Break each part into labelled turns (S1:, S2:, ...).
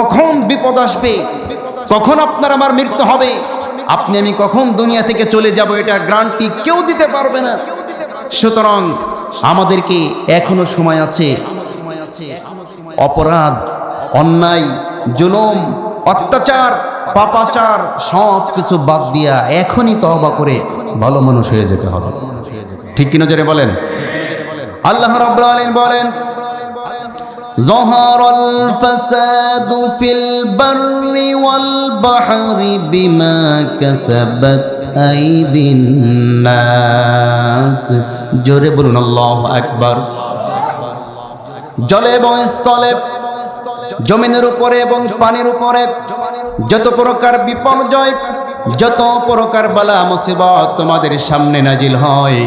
S1: কখন বিপদ আসবে, কখন আপনার আমার মৃত্যু হবে, আপনি আমি কখন দুনিয়া থেকে চলে যাব, এটা গ্যারান্টি কেউ দিতে পারবে না। সুতরাং আমাদেরকে এখনো সময় আছে। অপরাধ, অন্যায়, জুলুম, অত্যাচার, পাপাচার সব কিছু বাদ দিয়া এখনই তওবা করে ভালো মানুষ হয়ে যেতে হবে। ঠিক কিনা জোরে বলেন। আল্লাহ রাব্বুল আলামিন বলেন, যাহারাল ফাসাদু ফিল বাররি ওয়াল বাহরি বিমা কাসাবাত আইদিন নাস। জোরে বলুন আল্লাহু আকবার। জলে এবং স্থলে, জমিনের উপরে এবং পানির উপরে যত প্রকার বিপর্যয়, যত প্রকার বালা মুসিবত তোমাদের সামনে নাজিল হয়,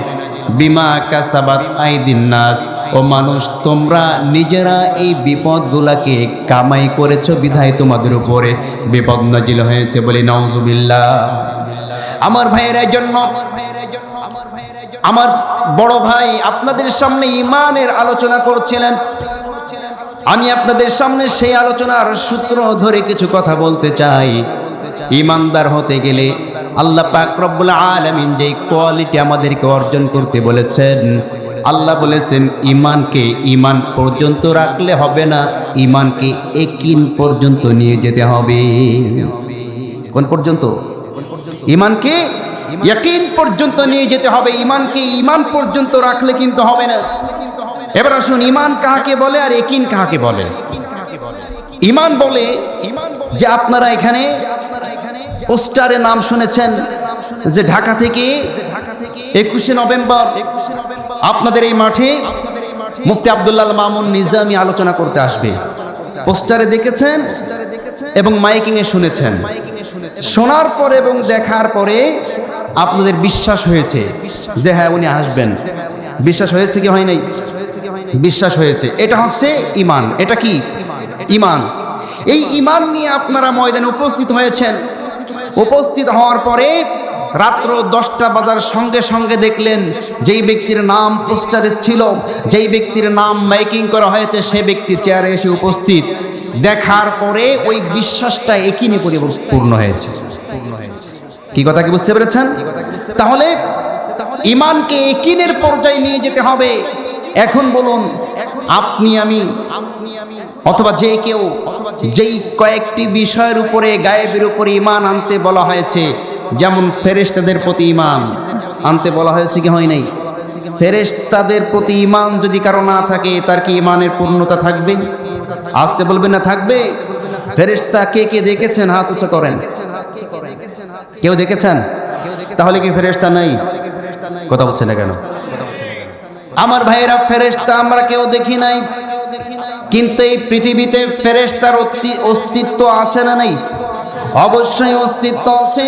S1: বিমা কাসাবাত আইদিন নাস, ও মানুষ তোমরা নিজেরা এই বিপদগুলাকে কামাই করেছো বিধায় তোমাদের উপরে বিপদ নাজিল হয়েছে। বলি নাউজুবিল্লাহ। আমার ভাইয়ের জন্য, আমার বড় ভাই আপনাদের সামনে ঈমানের আলোচনা করছিলেন। আমি আপনাদের সামনে সেই আলোচনার সূত্র ধরে কিছু কথা বলতে চাই। ঈমানদার হতে গেলে আল্লাহ পাক রব্বুল আলামিন যেই কোয়ালিটি আমাদেরকে অর্জন করতে বলেছেন, আল্লাহ বলেছেন ঈমানকে ঈমান পর্যন্ত রাখলে হবে না, ঈমানকে ইয়াকিন পর্যন্ত নিয়ে যেতে হবে। কোন পর্যন্ত? ঈমানকে ইয়াকিন পর্যন্ত নিয়ে যেতে হবে। ঈমানকে ঈমান পর্যন্ত রাখলে কিন্তু হবে না। এবার আসুন, ঈমান কাকে বলে আর ইয়াকিন কাকে বলে? ঈমান বলে যে আপনারা এখানে পোস্টারে নাম শুনেছেন যে ঢাকা থেকে 21শে নভেম্বর আপনাদের এই মাঠে মুফতি আব্দুল্লাহ মামুন নিজামী আলোচনা করতে আসবে। পোস্টারে দেখেছেন এবং মাইকিংয়ে শুনেছেন। শোনার পরে এবং দেখার পরে আপনাদের বিশ্বাস হয়েছে যে হ্যাঁ উনি আসবেন। বিশ্বাস হয়েছে কি হয় নাই? বিশ্বাস হয়েছে। এটা হচ্ছে ঈমান। এটা কি? ঈমান। এই ঈমান নিয়ে আপনারা ময়দানে উপস্থিত হয়েছেন। উপস্থিত হওয়ার পরে রাত্র 10টা বাজার সঙ্গে সঙ্গে দেখলেন যেই ব্যক্তির নাম পোস্টারে ছিল, যেই ব্যক্তির নাম মাইকিং করা হয়েছে, সে ব্যক্তি চেয়ারে এসে উপস্থিত। দেখার পরে ওই বিশ্বাসটা ইয়াকিনে পরিপূর্ণ হয়েছে। কি কথা কি বুঝতে পেরেছেন? তাহলে ঈমানকে ইয়াকিনের পর্যায়ে নিয়ে যেতে হবে। এখন বলুন, আপনি আমি অথবা যে কেউ যেই কয়েকটি বিষয়ের উপরে, গায়েবের উপরে ঈমান আনতে বলা হয়েছে, যেমন ফেরেশতাদের প্রতি ঈমান আনতে বলা হয়েছে কি হয় নাই? ফেরেশতাদের প্রতি ঈমান যদি কারো না থাকে, তার কি ঈমানের পূর্ণতা থাকবে? আসতে বলবেন না থাকবে? ফেরেশতা কে কে দেখেছেন? হাত উঁচু করেন। কেউ দেখেছেন? তাহলে কি ফেরেশতা নাই? কথা বলছেন না কেন? আমার ভাইয়েরা, ফেরেশতা আমরা কেউ দেখি নাই, কিন্তু এই পৃথিবীতে ফেরেশতার অস্তিত্ব আছে না নাই? অবশ্যই অস্তিত্ব আছে।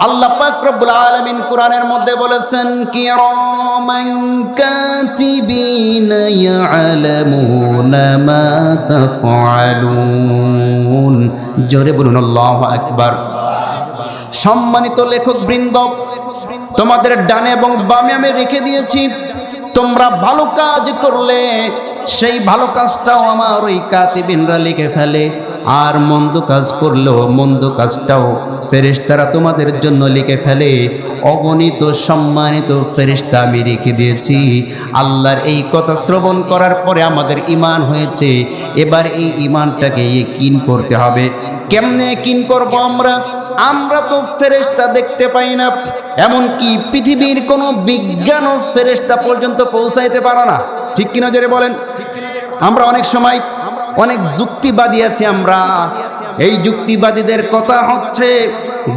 S1: আল্লাহ পাক রব্বুল আলামিন কোরআনের মধ্যে বলেছেন, কিরামান কাতিবিনা ইয়ালামুনা মা তাফআলুন। জোরে বলুন আল্লাহু আকবার। সম্মানিত লেখক বৃন্দ, তোমাদের ডানে এবং বামে আমি রেখে দিয়েছি। তোমরা ভালো কাজ করলে সেই ভালো কাজটাও আমার ওই কাতিবিনরা লিখে ফেলে, আর মন্দ কাজ করলেও মন্দ কাজটাও ফেরেশতারা তোমাদের জন্য লিখে ফেলে। অগণিত সম্মানিত ফেরেশতা আমি রেখে দিয়েছি। আল্লাহর এই কথা শ্রবণ করার পরে আমাদের ঈমান হয়েছে। এবার এই ঈমানটাকে ইয়াকিন করতে হবে। কেমনে ইয়াকিন করব আমরা? আমরা তো ফেরেশতা দেখতে পাই না, এমনকি পৃথিবীর কোনো বিজ্ঞান ও ফেরেশতা পর্যন্ত পৌঁছাইতে পারে না। ঠিক কিনা জোরে বলেন? আমরা অনেক সময় অনেক যুক্তিবাদী আছে। আমরা এই যুক্তিবাদীদের কথা হচ্ছে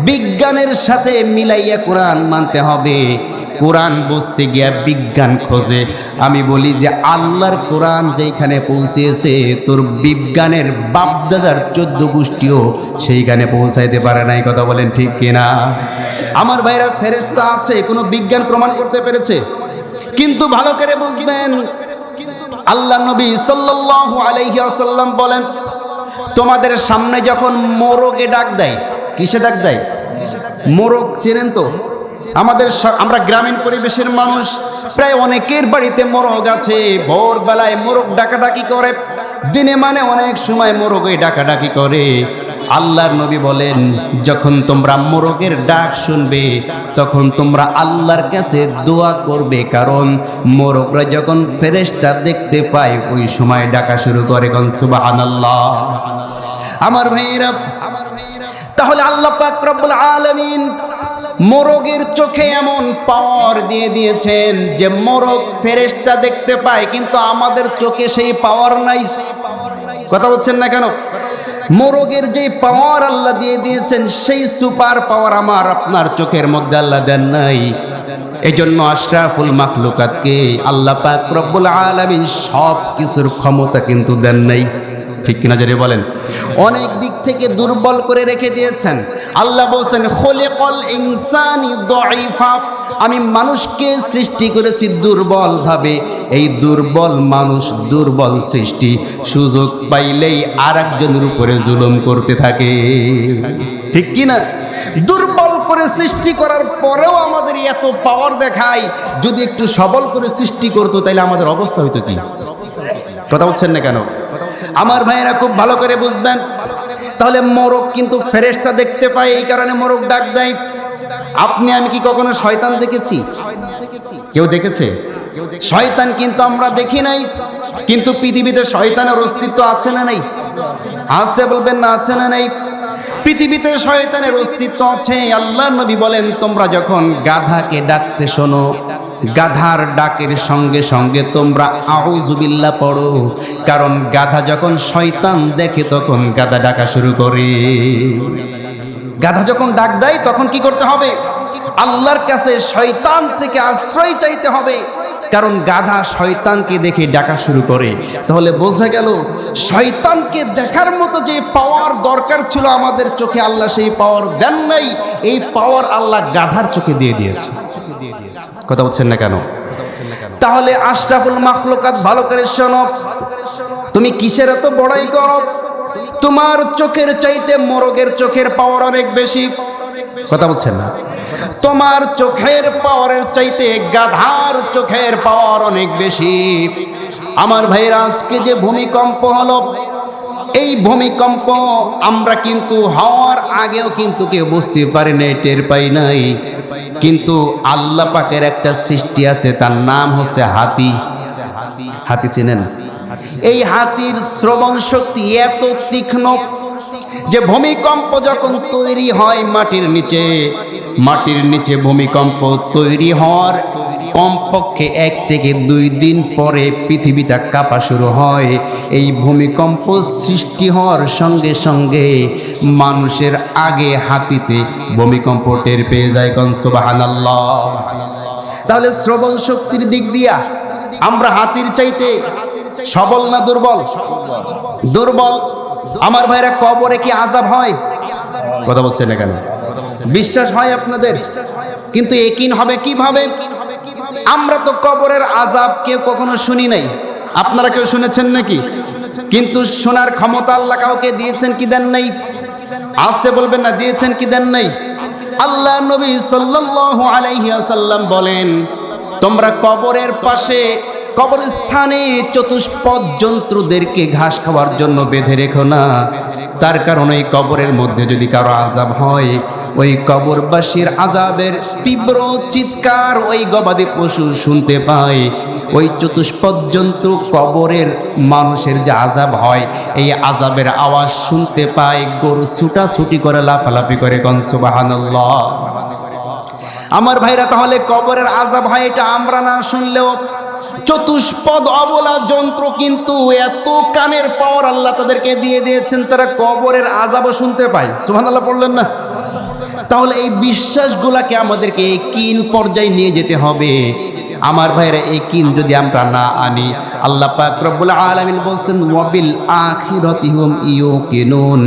S1: বিজ্ঞানের সাথে মিলাইয়া কোরআন মানতে হবে। কোরআন বুঝতে গিয়া বিজ্ঞান খোঁজে। আমি বলি যে আল্লাহর কোরআন যেখানে পৌঁছেছে, তোর বিজ্ঞানের বাপদাদার 14 গোষ্ঠীও সেইখানে পৌঁছাইতে পারে নাই। কথা বলেন ঠিক কিনা? আমার ভাইরা, ফেরেশতা আছে, কোনো বিজ্ঞান প্রমাণ করতে পেরেছে? কিন্তু ভালো করে বুঝবেন, আল্লাহ নবী সাল্লাল্লাহু আলাইহি ওয়াসাল্লাম বলেন, তোমাদের সামনে যখন মোরগে ডাক দেয়, কিসে ডাক দেয়? মোরগ চেনেন তো? আমরা গ্রামীণ পরিবেশের মানুষ, প্রায় অনেকের বাড়িতে মোরগ আছে। ভোরবেলায় মোরগ ডাকাডাকি করে, দিনে মানে অনেক সময় মোরগে ডাকাডাকি করে। আল্লাহর নবী বলেন, যখন তোমরা মোরগের ডাক শুনবে তখন তোমরা আল্লাহর কাছে দোয়া করবে, কারণ মোরগরা যখন ফেরেশতা দেখতে পায় ওই সময় ডাকা শুরু করে। কোন সুবহানাল্লাহ। আমার ভাইয়েরা, তাহলে আল্লাহ পাক রব্বুল আলামিন মোরগের চোখে এমন পাওয়ার দিয়ে দিয়েছেন যে মোরগ ফেরেশতা দেখতে পায়, কিন্তু আমাদের চোখে সেই পাওয়ার নাই। কথা বলছেন না কেন? মোরগের যে পাওয়ার আল্লাহ দিয়ে দিয়েছেন সেই সুপার পাওয়ার আমার আপনার চোখের মধ্যে আল্লাহ দেন নাই। এজন্য আশরাফুল মাখলুকাতকে আল্লাহ পাক রব্বুল আলামিন সব কিছুর ক্ষমতা কিন্তু দেন নাই। ঠিক কিনা যদি বলেন? অনেক দিক থেকে দুর্বল করে রেখে দিয়েছেন। আল্লাহ বলছেন খলিকাল ইনসানি দাঈফা, আমি মানুষকে সৃষ্টি করেছি দুর্বল ভাবে। এই দুর্বল মানুষ, দুর্বল সৃষ্টি, সুযোগ পাইলেই আরেকজনের উপরে জুলুম করতে থাকে। ঠিক কিনা? দুর্বল করে সৃষ্টি করার পরেও আমাদের এত পাওয়ার দেখায়। যদি একটু সবল করে সৃষ্টি করতো তাহলে আমাদের অবস্থা হইতো কি? কথা বলছেন না কেন? আমার ভাইয়েরা খুব ভালো করে বুঝবেন। তাহলে মোরগ কিন্তু ফেরেশতা দেখতে পায়, এই কারণে মোরগ ডাক দেয়। আপনি আমি কি কখনো শয়তান দেখেছি? কেউ দেখেছে? শয়তান কিন্তু আমরা দেখি নাই, কিন্তু পৃথিবীতে শয়তানের অস্তিত্ব আছে না নাই? আছে, বলবেন না আছে না নাই? পৃথিবীতে শয়তানের অস্তিত্ব আছে। আল্লাহ নবী বলেন, তোমরা যখন গাধাকে ডাকতে শোনো, গাধার ডাকের সঙ্গে সঙ্গে তোমরা আউযু বিল্লাহ পড়ো, কারণ গাধা যখন শয়তান দেখে তখন গাধা ডাকা শুরু করে। গাধা যখন ডাক দেয় তখন কি করতে হবে? আল্লাহর কাছে শয়তান থেকে আশ্রয় চাইতে হবে, কারণ গাধা শয়তানকে দেখে ডাকা শুরু করে। তাহলে বোঝা গেল শয়তানকে দেখার মতো যে পাওয়ার দরকার ছিল আমাদের চোখে, আল্লাহ সেই পাওয়ার দেন নাই। এই পাওয়ার আল্লাহ গাধার চোখে দিয়ে দিয়েছে। কথা বলছেন না কেন? তাহলে আশরাফুল মাখলুকাত ভালো করে শোনো, তুমি কিসের এত বড়াই করো? তোমার চোখের চাইতে মোরগের চোখের পাওয়ার অনেক বেশি। কথা বলছেন না? তোমার চোখের পাওয়ারের চাইতে গাধার চোখের পাওয়ার অনেক বেশি। আমার ভাইরা, আজকে যে ভূমিকম্প হলো, এই ভূমিকম্প আমরা কিন্তু হওয়ার আগেও কিন্তু কেউ বুঝতে পারি নাই, টের পাই নাই। কিন্তু আল্লাহ পাকের একটা সৃষ্টি আছে, তার নাম হচ্ছে হাতি। হাতি চেনেন? এই হাতির শ্রবণ শক্তি এত তীক্ষ্ণ যে ভূমিকম্প যখন তৈরি হয় মাটির নিচে ভূমিকম্প তৈরি হওয়ার কমপক্ষে 1 থেকে 2 দিন পরে পৃথিবীটা কাঁপা শুরু হয়। এই ভূমিকম্প সৃষ্টি হওয়ার সঙ্গে সঙ্গে মানুষের আগে হাতিতে ভূমিকম্প টের পেয়ে যায়। কোন সুবহানাল্লাহ। তাহলে শ্রবণ শক্তির দিক দিয়া আমরা হাতির চাইতে সবল না দুর্বল? দুর্বল। আমার ভাইরা, কবরে কি আযাব হয়? কথা বলছেন না কেন? বিশ্বাস হয় আপনাদের, কিন্তু ইয়াকিন হবে কিভাবে? আমরা তো কবরের আযাব কেউ কখনো শুনি নাই। আপনারা কেউ শুনেছেন নাকি? কিন্তু শোনার ক্ষমতা আল্লাহ কাউকে দিয়েছেন কি দেন নাই? আছে, বলবেন না দিয়েছেন কি দেন নাই? আল্লাহ নবী সাল্লাল্লাহু আলাইহি ওয়াসাল্লাম বলেন, তোমরা কবরের পাশে, কবরস্থানে চতুষ্পদ জন্তুদেরকে ঘাস খাওয়ার জন্য বেঁধে রেখো না। তার কারণ এই কবরের মধ্যে যদি কারো আযাব হয়, ওই কবরবাসীর আযাবের তীব্র চিৎকার ওই গবাদি পশু শুনতে পায়। ওই চতুষ্পদ জন্তু কবরের মানুষের যে আযাব হয়, এই আযাবের আওয়াজ শুনতে পায়, গরু ছুটাছুটি করে, লাফালাফি করে। কোন সুবহানাল্লাহ। আমার ভাইরা, তাহলে কবরের আযাব হয় এটা আমরা না শুনলেও চতুষ্পদ অবলা যন্ত্র কিন্তু এত কানের পাওয়ার আল্লাহ তাদেরকে দিয়ে দিয়েছেন, তারা কবরের আযাবও শুনতে পায়। সুবহানাল্লাহ পড়লেন না? তাহলে এই বিশ্বাসগুলাকে আমাদেরকে ইয়াকিন পর্যায়ে নিয়ে যেতে হবে। আমার ভাইরা, ইয়াকিন যদি আমরা না আনি, আল্লাহ পাক রব্বুল আলামিন বলছেন ওয়াবিল আখিরাতি হুম ইউকিনুন।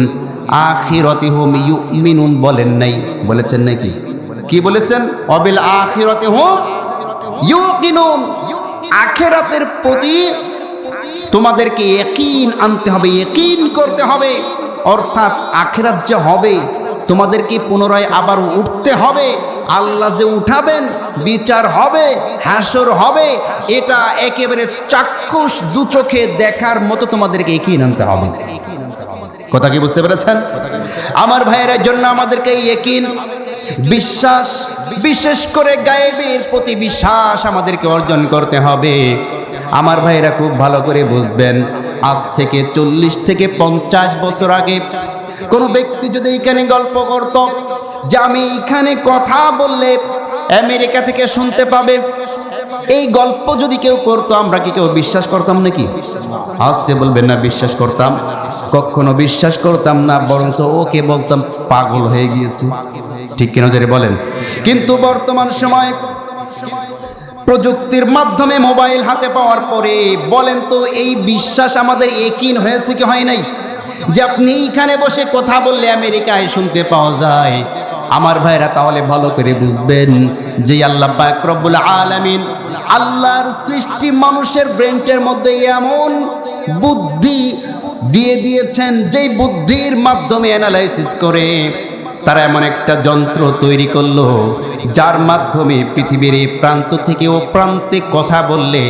S1: আখিরাতি হুম ইউমিনুন বলেন নাই? বলেছেন নাকি? কি বলেছেন? ওয়াবিল আখিরাতি হুম ইউকিনুন। আখিরাতের প্রতি তোমাদেরকে ইয়াকিন আনতে হবে, ইয়াকিন করতে হবে। অর্থাৎ আখিরাত যে হবে, তোমাদেরকে পুনরায় আবার উঠতে হবে, আল্লাহ যে উঠাবেন, বিচার হবে, হাসর হবে, এটা একেবারে চাক্ষুষ দু চোখে দেখার মতো তোমাদেরকে এগিয়ে আনতে হবে। কথা কি বুঝতে পেরেছেন আমার ভাইয়ের? জন্য আমাদেরকে ইয়াকিন, বিশ্বাস, বিশেষ করে গায়েবের প্রতি বিশ্বাস আমাদেরকে অর্জন করতে হবে। আমার ভাইয়েরা খুব ভালো করে বুঝবেন, আজ থেকে 40 থেকে 50 বছর আগে কোনো ব্যক্তি যদি এখানে গল্প করত যে আমি এখানে কথা বললে আমেরিকা থেকে শুনতে পাবে, এই গল্প যদি কেউ করতো, আমরা কি কেউ বিশ্বাস করতাম নাকি? আসতে বলবেন না বিশ্বাস করতাম, কখনো বিশ্বাস করতাম না, বরঞ্চ ওকে বলতাম পাগল হয়ে গিয়েছে। ঠিক কিনা জোরে বলেন? কিন্তু বর্তমান সময় প্রযুক্তির মাধ্যমে মোবাইল হাতে পাওয়ার পরে বলেন তো এই বিশ্বাস আমাদের ইয়াকিন হয়েছে কি হয় নাই যে আপনি এখানে বসে কথা বললে আমেরিকায় শুনতে পাওয়া যায়? আমার ভাইরা তাহলে ভালো করে বুঝবেন যে আল্লাহ পাক রব্বুল আলামিন, আল্লাহর সৃষ্টি মানুষের ব্রেনের মধ্যে এমন বুদ্ধি দিয়ে দিয়েছেন, যেই বুদ্ধির মাধ্যমে অ্যানালাইসিস করে তারা এমন একটা যন্ত্র তৈরি করলো যার মাধ্যমে পৃথিবীর এই প্রান্ত থেকে ও প্রান্তে কথা বললে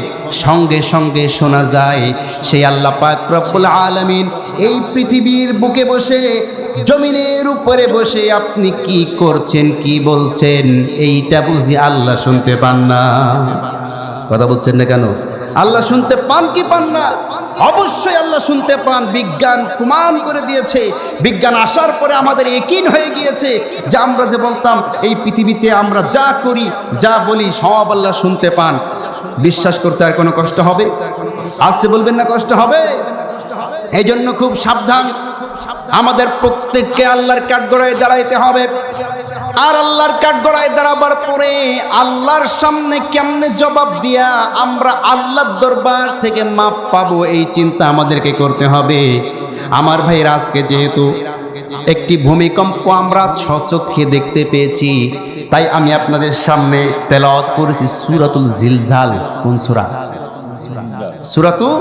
S1: সঙ্গে সঙ্গে শোনা যায়। সেই আল্লাহ পাক রব্বুল আলামিন এই পৃথিবীর বুকে বসে, জমিনের উপরে বসে আপনি কি করছেন, কি বলছেন, এইটা বুঝি আল্লাহ শুনতে পান না? কথা বলছেন না কেন? আল্লাহ শুনতে পান কি পান না? অবশ্যই আল্লাহ শুনতে পান। বিজ্ঞান প্রমাণ করে দিয়েছে। বিজ্ঞান আসার পরে আমাদের ইয়াকিন হয়ে গিয়েছে যে আমরা যে বলতাম এই পৃথিবীতে আমরা যা করি, যা বলি সব আল্লাহ শুনতে পান। বিশ্বাস করতে আর কোনো কষ্ট হবে? আসতে বলবেন না কষ্ট হবে? এই জন্য খুব সাবধান, আমাদের প্রত্যেককে আল্লাহর কাঠগড়ায় দাঁড়াইতে হবে। আর আল্লাহর কাঠগড়ায় দাঁড়াবার পরে আল্লাহর সামনে কেমনে জবাব দিয়া আমরা আল্লাহর দরবার থেকে মাপ পাবো, এই চিন্তা আমাদেরকে করতে হবে। আমার ভাইয়ের, আজকে যেহেতু একটি ভূমিকম্প আমরা স্বচক্ষে দেখতে পেয়েছি, তাই আমি আপনাদের সামনে তেলাওয়াত করেছি সূরাতুল জিলজাল। কোন সূরা? সূরাতুল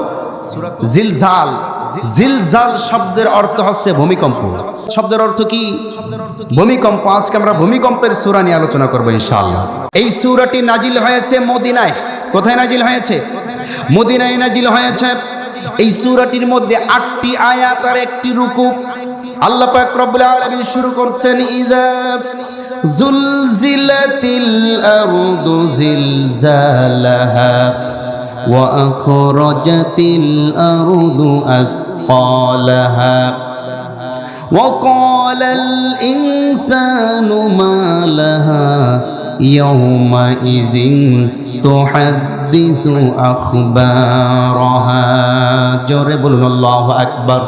S1: জিলজাল। জিলজাল শব্দের অর্থ হচ্ছে ভূমিকম্প। শব্দের অর্থ কি? ভূমিকম্প। আজকে আমরা ভূমিকম্পের সূরা নিয়ে আলোচনা করব ইনশাআল্লাহ। এই সূরাটি নাজিল হয়েছে মদিনায়। কোথায় নাজিল হয়েছে? মদিনায় নাজিল হয়েছে। এই সূরাটির মধ্যে 8টি আয়াত আর 1টি রুকু। আল্লাহ পাক রব্বুল আলামিন শুরু করছেন ইযা জুলজিলাতিল আরদু জিলজালাহা وأخرجت الأرض أثقالها وقال الإنسان ما لها يومئذ تحدث أخبارها جرب الله أكبر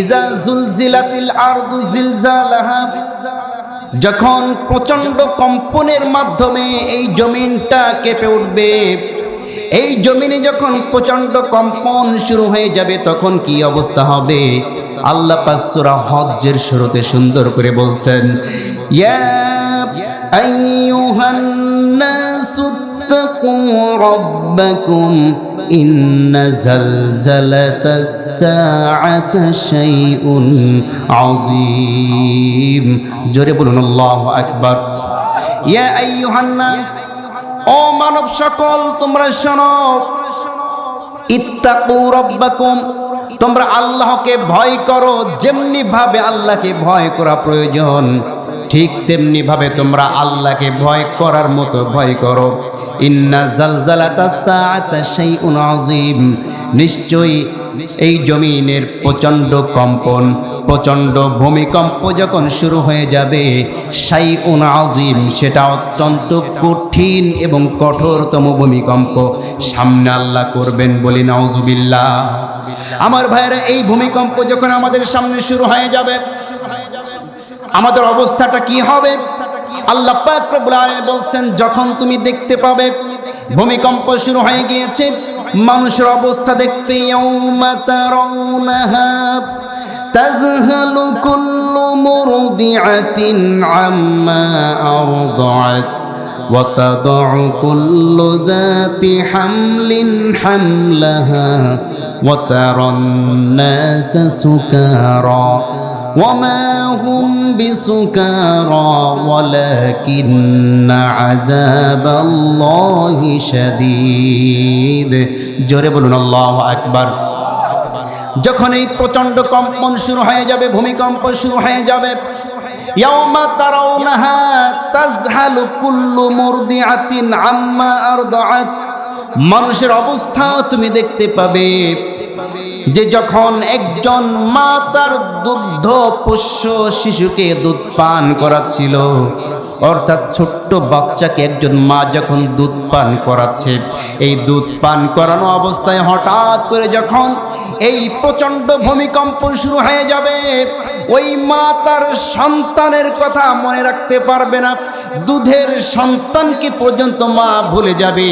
S1: إذا زلزلت الأرض زلزالها যখন প্রচণ্ড কম্পনের মাধ্যমে এই জমিনটা কেঁপে উঠবে, এই জমিনে যখন প্রচণ্ড কম্পন শুরু হয়ে যাবে তখন কি অবস্থা হবে? আল্লাহ পাক সূরা হজ্জের শুরুতে সুন্দর করে বলছেন ইয়া আইয়ুহান নাসু তাকু রাব্বাকুম ইন্না জালজালাতাস সাআতি শাইউন আযীম। জোরে বলুন আল্লাহু আকবার। ইয়া আইয়ুহান নাস, ও মানব সকল তোমরা শোনো, ইত্তাকু রাব্বাকুম, তোমরা আল্লাহকে ভয় করো। যেমনি ভাবে আল্লাহকে ভয় করা প্রয়োজন, ঠিক তেমনি ভাবে তোমরা আল্লাহকে ভয় করার মতো ভয় করো। ইন্না জালজালাতাস সাআতি শাইউন আযীম, নিশ্চয়ই এই জমিনের প্রচণ্ড কম্পন, প্রচণ্ড ভূমিকম্প যখন শুরু হয়ে যাবে, শাইউন আযীম, সেটা অত্যন্ত কঠিন এবং কঠোরতম ভূমিকম্প সামনে আল্লাহ করবেন, বলি নাউজুবিল্লাহ। আমার ভাইয়েরা, এই ভূমিকম্প যখন আমাদের সামনে শুরু হয়ে যাবে আমাদের অবস্থাটা কি হবে? আল্লাহ পাক রব্বুল আলামিন বলছেন যখন তুমি দেখতে পাবে ভূমিকম্প শুরু হয়ে গিয়েছে, মানুষের অবস্থা দেখবে ইয়াউমা তারাউনাহা তাযহালু কুল্লু মুরদিআতিন আম্মা আরদাআত ওয়া তাদউ কুল্লু যাতি হামলিন হামলাহা ওয়া তারান নাসা সুকারা وما هم بسكارى ولكن عذاب الله شديد জোরে বলুন আল্লাহু আকবার। যখন এই প্রচন্ড কম্পন শুরু হয়ে যাবে, ভূমিকম্প শুরু হয়ে যাবে, ইয়াউমা তারাউনাহা তাযহালু কুল্লু মুরদিআতিন আম্মা আরদাআত, মানুষের অবস্থা তুমি দেখতে পাবে যে যখন একজন মা তার দুগ্ধ পোষ্য শিশুকে দুধ পান করাচ্ছিল, অর্থাৎ ছোট্ট বাচ্চাকে একজন মা যখন দুধ পান করাচ্ছে, এই দুধ পান করানো অবস্থায় হঠাৎ করে যখন এই প্রচণ্ড ভূমিকম্প শুরু হয়ে যাবে, ওই মা তার সন্তানের কথা মনে রাখতে পারবে না, দুধের সন্তানকে পর্যন্ত মা ভুলে যাবে,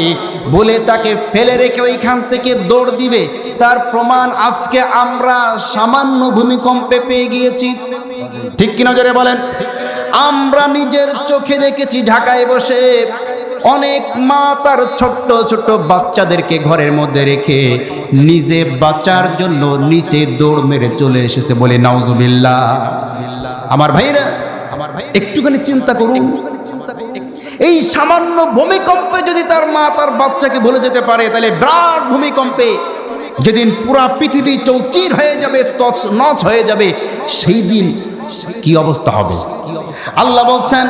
S1: বলে তাকে ফেলে রেখে ওইখান থেকে দৌড় দিবে। তার প্রমাণ আজকে আমরা সামান্য ভূমিকম্পে পেয়ে গিয়েছি, ঠিক কি নজরে বলেন? আমরা নিজের চোখে দেখেছি ঢাকায় বসে অনেক মা তার ছোট্ট ছোট্ট বাচ্চাদেরকে ঘরের মধ্যে রেখে নিজে বাঁচার জন্য নিচে দৌড় মেরে চলে এসেছে, বলে নাউজুবিল্লাহ। আমার ভাইরা, একটুখানি চিন্তা করুন, এই সামান্য ভূমিকম্পে যদি তার মা তার বাচ্চাকে ভুলে যেতে পারে, তাহলে বিরাট ভূমিকম্পে যেদিন পুরা পৃথিবী চৌচির হয়ে যাবে, তছনছ হয়ে যাবে, সেই দিন কি অবস্থা হবে? আল্লাহ বলছেন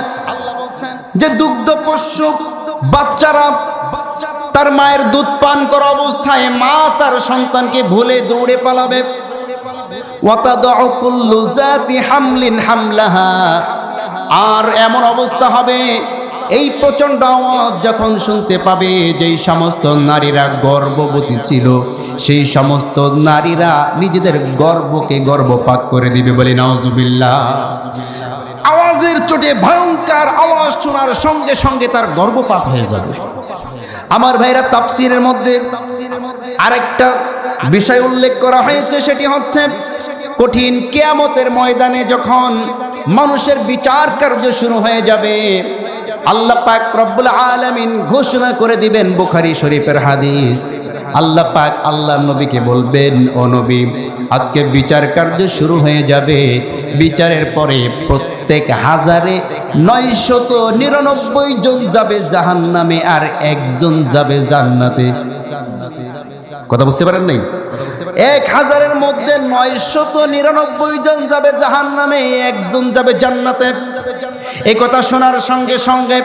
S1: যে দুগ্ধপোষ্য বাচ্চারা তার মায়ের দুধ পান করা অবস্থায় মা তার সন্তানকে ভুলে দৌড়ে পালাবে। ওয়াতাদাউ কুল্লু যাতি হামলিন হামলাহা, আর এমন অবস্থা হবে এই প্রচণ্ড আওয়াজ যখন শুনতে পাবে, যেই সমস্ত নারীরা গর্ভবতী ছিল সেই সমস্ত নারীরা নিজেদের গর্ভকে গর্ভপাত করে দিবে, বলে নাউজুবিল্লাহ। আওয়াজের চোটে ভয়ঙ্কর আওয়াজ শোনার সঙ্গে সঙ্গে তার গর্ভপাত হয়ে যাবে। আমার ভাইরা, তাফসীরের মধ্যে আরেকটা বিষয় উল্লেখ করা হয়েছে, সেটি হচ্ছে কঠিন কিয়ামতের ময়দানে যখন মানুষের বিচার কার্য শুরু হয়ে যাবে, আল্লাহ পাক রব্বুল আলামিন ঘোষণা করে দিবেন, বুখারী শরীফের হাদিস, আল্লাহ পাক আল্লাহর নবীকে বলবেন, ও নবী, আজকে বিচার কার্য শুরু হয়ে যাবে, বিচারের পরে প্রত্যেক 999 জন যাবে জাহান্নামে আর একজন যাবে জান্নাতে। কথা বুঝতে পারেন নাই? 1000-এর মধ্যে 999 জন যাবে জাহান্নামে, একজন যাবে জান্নাতে। এই কথা শোনার সঙ্গে সঙ্গে